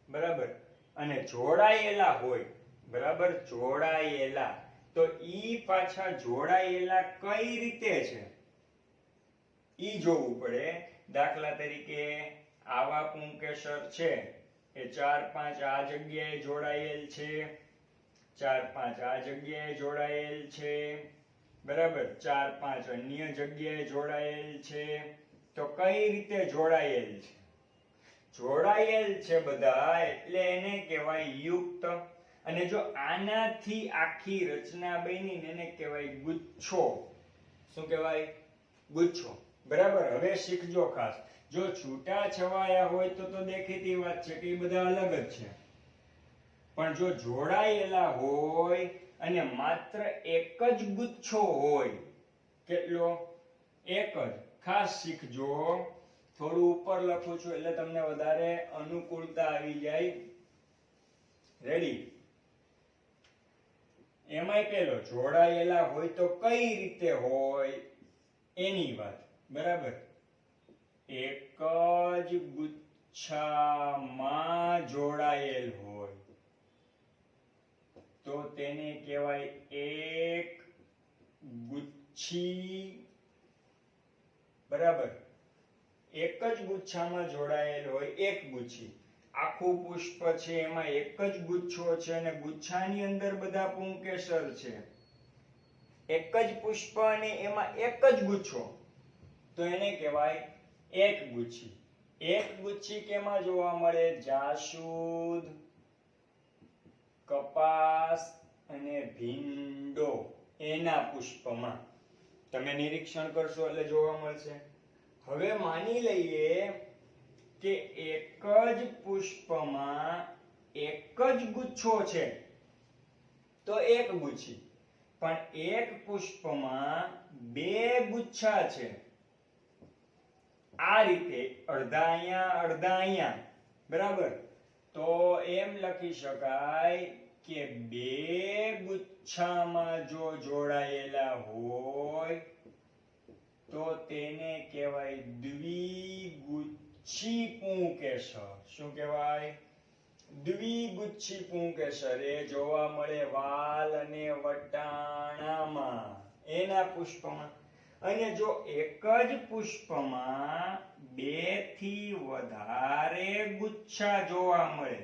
Speaker 1: બરાબર. અને જોડાયેલા હોય, બરાબર, જોડાયેલા, તો ઈ પાછા જોડાયેલા કઈ રીતે છે ઈ જોવું પડે. દાખલા તરીકે આવા પુંકેસર છે એ 4-5 આ જગ્યાએ જોડાયેલ છે, 4-5 આ જગ્યાએ જોડાયેલ છે, બરાબર, 4-5 અન્ય જગ્યાએ જોડાયેલ છે. તો કઈ રીતે જોડાયેલ છે? જોડાયેલ છે બધા એટલે એને કહેવાય યુક્ત. અને જો આનાથી આખી રચના બની ને એને કહેવાય ગુચ્છો. શું કહેવાય? ગુચ્છો. બરાબર. હવે શીખજો ખાસ. જો છૂટા છવાયા હોય તો દેખીતી વાત છે કે એ બધા અલગ જ છે, પણ જો જોડાયેલા હોય અને માત્ર એક જ ગુચ્છો હોય, કેટલો? એક જ. ખાસ શીખજો. થોડું ઉપર લખું છું એટલે તમને વધારે અનુકૂળતા આવી જાય. રેડી? એમાંય પેલો જોડાયેલા હોય તો કઈ રીતે હોય એની વાત. બરાબર. એક જ ગુચ્છામાં જોડાયેલ હોય તો તેને કહેવાય એક ગુચ્છી. બરાબર. એક જ ગુચ્છામાં જોડાયેલ હોય, એક ગુચ્છી. આખું પુષ્પ છે એમાં એક જ ગુચ્છો છે અને ગુચ્છાની અંદર બધા પુંકેસર છે. એક જ પુષ્પ અને એમાં એક જ ગુચ્છો, તો એને કહેવાય એક ગુચ્છી. એક ગુચ્છી કેમાં જોવા મળે? જાસૂદ, કપાસ અને ભીંડો એના પુષ્પમાં. તમે નિરીક્ષણ કરશો એટલે જોવા મળશે. હવે માની લઈએ કે એક જ પુષ્પમાં એક જ ગુચ્છો છે તો એક ગુચ્છી, પણ એક પુષ્પમાં બે ગુચ્છા છે. આ રીતે અડધા અહીંયા અડધા અહીંયા. બરાબર. તો એમ લખી શકાય કે બે ગુચ્છામાં જો જોડાયેલા હોય તો તેને કહેવાય દ્વિગુચ્છી પુંકેસર. શું કહેવાય? દ્વિગુચ્છી પુંકેસર. એ જોવા મળે વાલ અને વટાણામાં, એના પુષ્પમાં. અને જો એક જ પુષ્પમાં બે થી વધારે ગુચ્છા જોવા મળે,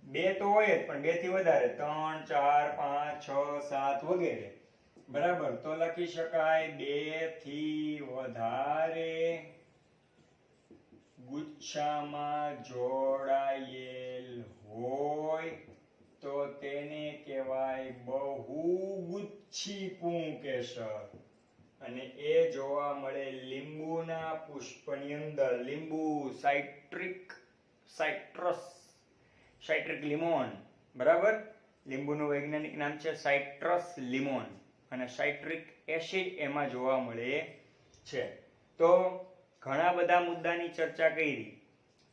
Speaker 1: બે તો હોય જ પણ બે થી વધારે, 3, 4, 5, 6, 7 વગેરે. બરાબર. તો લખી શકાય બે થી વધારે ગુચ્છામાં જોડાયેલ હોય તો તેને કહેવાય બહુગુચ્છી પુંકેસર. અને એ જોવા મળે લીંબુના પુષ્પની અંદર. લીંબુ, સાઇટ્રિક, સાઇટ્રસ, સાઇટ્રિક લિમોન. બરાબર. લીંબુનું વૈજ્ઞાનિક નામ છે સાઇટ્રસ લિમોન અને સાઇટ્રિક એસિડ એમાં જોવા મળે છે. તો ઘણા બધા મુદ્દાની ચર્ચા કરી.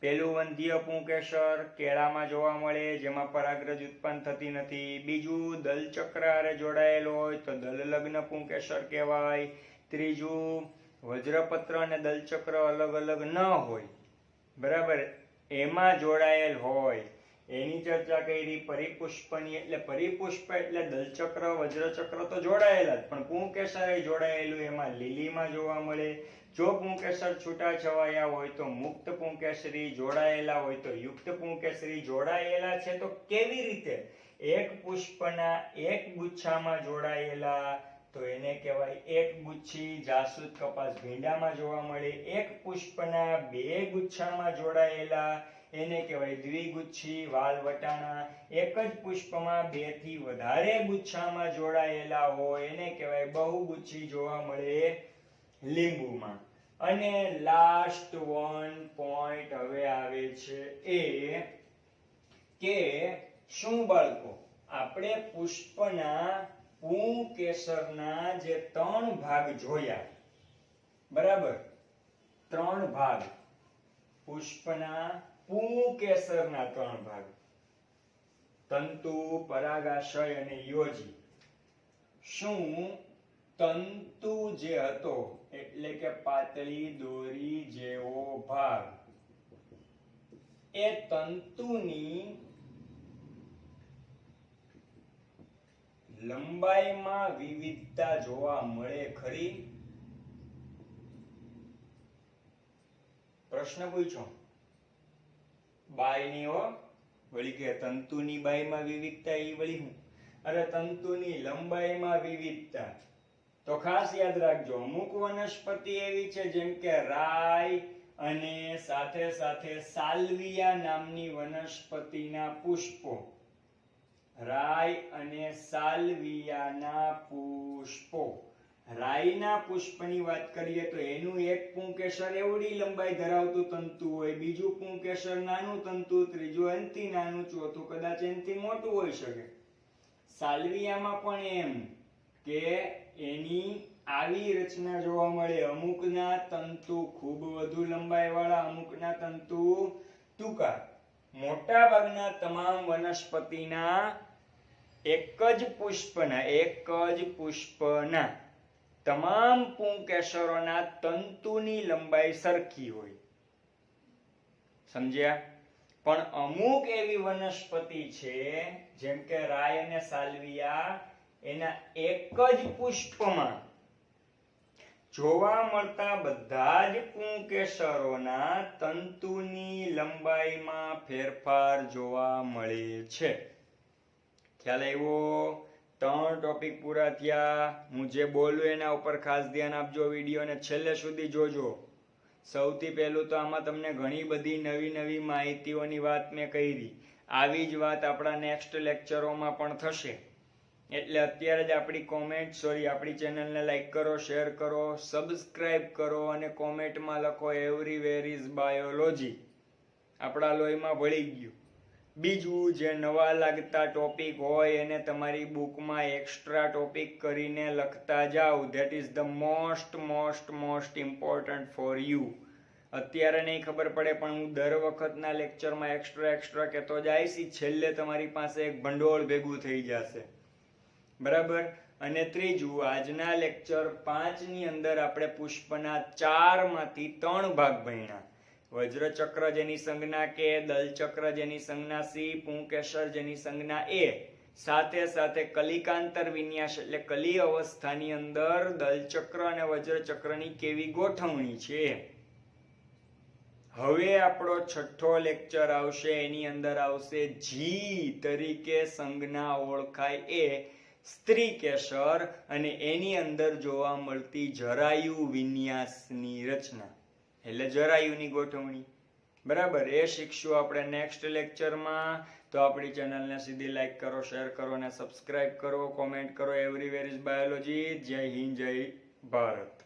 Speaker 1: પેલું વંધ્ય પુંકેસર કેળામાં જોવા મળે, જેમાં પરાગરજ ઉત્પન્ન થતી નથી. બીજું દલચક્ર હારે જોડાયેલો હોય તો દલલગ્ન પુંકેસર કહેવાય. ત્રીજું વજ્રપત્ર અને દલચક્ર અલગ અલગ ન હોય, બરાબર, એમાં જોડાયેલ હોય એની ચર્ચા કરી. પરિપુષ્પની એટલે પરિપુષ્પ એટલે દલચક્ર વજ્રચક્ર તો જોડાયેલા જ, પણ પુંકેસર જોડાયેલું એમાં લીલીમાં જોવા મળે. જો પુંકેસર છૂટા છવાયા હોય તો મુક્ત પુંકેસરી, જોડાયેલા હોય તો યુક્ત પુંકેસરી. જોડાયેલા છે તો કેવી રીતે? એક પુષ્પના એક ગુચ્છામાં જોડાયેલા તો એને કહેવાય એક ગુચ્છી. જાસૂદ કપાસ ભીંડામાં જોવા મળે. એક પુષ્પના બે ગુચ્છામાં જોડાયેલા એને કહેવાય દ્વિગુચ્છી. વાલ વટાણા એક જ પુષ્પમાં બે થી વધારે ગુચ્છામાં જોડાયેલા હોય એને કહેવાય બહુગુચ્છી જોવા મળે લીંબુમાં. અને લાસ્ટ વન પોઈન્ટ હવે આવે છે એ કે શું બાળકો, આપણે પુષ્પના પુંકેસરના જે 3 ભાગ જોયા, બરાબર, 3 ભાગ પુષ્પના પુંકેસરના 3 ભાગ, તંતુ, પરાગાશય અને યોજી. શું તંતુ જે હતો એટલે કે પાતળી દોરી જેવો ભાગ, એ તંતુની લંબાઈમાં વિવિધતા જોવા મળે ખરી? પ્રશ્ન પૂછો. બાયની હો, વળી કે તંતુની બાયમાં વિવિધતા એ વળી હું? અરે તંતુની લંબાઈમાં વિવિધતા. તો ખાસ યાદ રાખજો, અમુક વનસ્પતિ એવી છે જેમ કે રાઈ અને સાથે સાથે સાલ્વિયા નામની વનસ્પતિના પુષ્પો, રાઈ અને સાલ્વિયાના પુષ્પો. રાઈના પુષ્પની વાત કરીએ તો એનું એક પુંકેસર એવડી લંબાઈ ધરાવતું તંતુ હોય, બીજું પુંકેસર નાનું તંતુ, ત્રીજું એનથી નાનું, ચોથું કદાચ એનથી મોટું હોઈ શકે. સાલ્વિયામાં પણ એમ કે એની આવી રચના જોવા મળે. અમુકના તંતુ ખૂબ વધુ લંબાઈ વાળા, અમુકના તંતુ ટૂંકા. મોટા ભાગના તમામ વનસ્પતિના એક જ પુષ્પના તમામ પુંકેસરોના તંતુની લંબાઈ સરખી હોય. સમજ્યા? પણ અમુક એવી વનસ્પતિ છે જેમ કે રાય અને સાલ્વિયા, એના એક જ પુષ્પમાં જોવા મળતા બધા જ પુંકેસરોના તંતુની લંબાઈમાં ફેરફાર જોવા મળે છે. ખ્યાલ આવ્યો? 3 ટોપિક પૂરા થયા. હું જે બોલું એના ઉપર ખાસ ધ્યાન આપજો, વિડીયોને છેલ્લે સુધી જોજો. સૌથી પહેલું તો આમાં તમને ઘણી બધી નવી માહિતીઓની વાત મેં કરી. આવી જ વાત આપણા નેક્સ્ટ લેક્ચરોમાં પણ થશે. એટલે અત્યારે જ આપણી ચેનલને લાઈક કરો, શેર કરો, સબસ્ક્રાઇબ કરો અને કોમેન્ટમાં લખો એવરીવેર ઇઝ બાયોલોજી. આપણા લોહીમાં ભળી ગયું. બીજું, જે નવા લાગતા ટોપિક હોય એને તમારી બુકમાં એક્સ્ટ્રા ટોપિક કરીને લખતા જાઓ. That is the most important for you. અત્યારે નહીં ખબર પડે પણ હું દર વખતના લેક્ચરમાં એક્સ્ટ્રા કહેતો જઈશ. છેલ્લે તમારી પાસે એક ભંડોળ ભેગું થઈ જશે, બરાબર. અને ત્રીજું, આજના લેક્ચર 5 ની અંદર આપણે પુષ્પના 4 માંથી 3 ભાગ ભણ્યા. વજ્રચક્ર જેની સંજ્ઞા કે, દલચક્ર જેની સંજ્ઞા સી, પુંકેસર જેની સંજ્ઞા એ, સાથે સાથે કલિકાંતર વિન્યાસ એટલે કલી અવસ્થાની અંદર દલચક્ર અને વજ્રચક્રની કેવી ગોઠવણી છે. હવે આપણો 6થો લેક્ચર આવશે, એની અંદર આવશે જી તરીકે સંજ્ઞા ઓળખાય એ સ્ત્રી કેસર અને એની અંદર જોવા મળતી જરાયુ વિન્યાસની રચના એટલે જરાયુની ગોઠવણી, બરાબર. એ શીખશું આપણે નેક્સ્ટ લેક્ચરમાં. તો આપણી ચેનલને સીધી લાઈક કરો, શેર કરો અને સબસ્ક્રાઇબ કરો, કોમેન્ટ કરો. Everywhere is biology. જય હિન્દ, જય ભારત.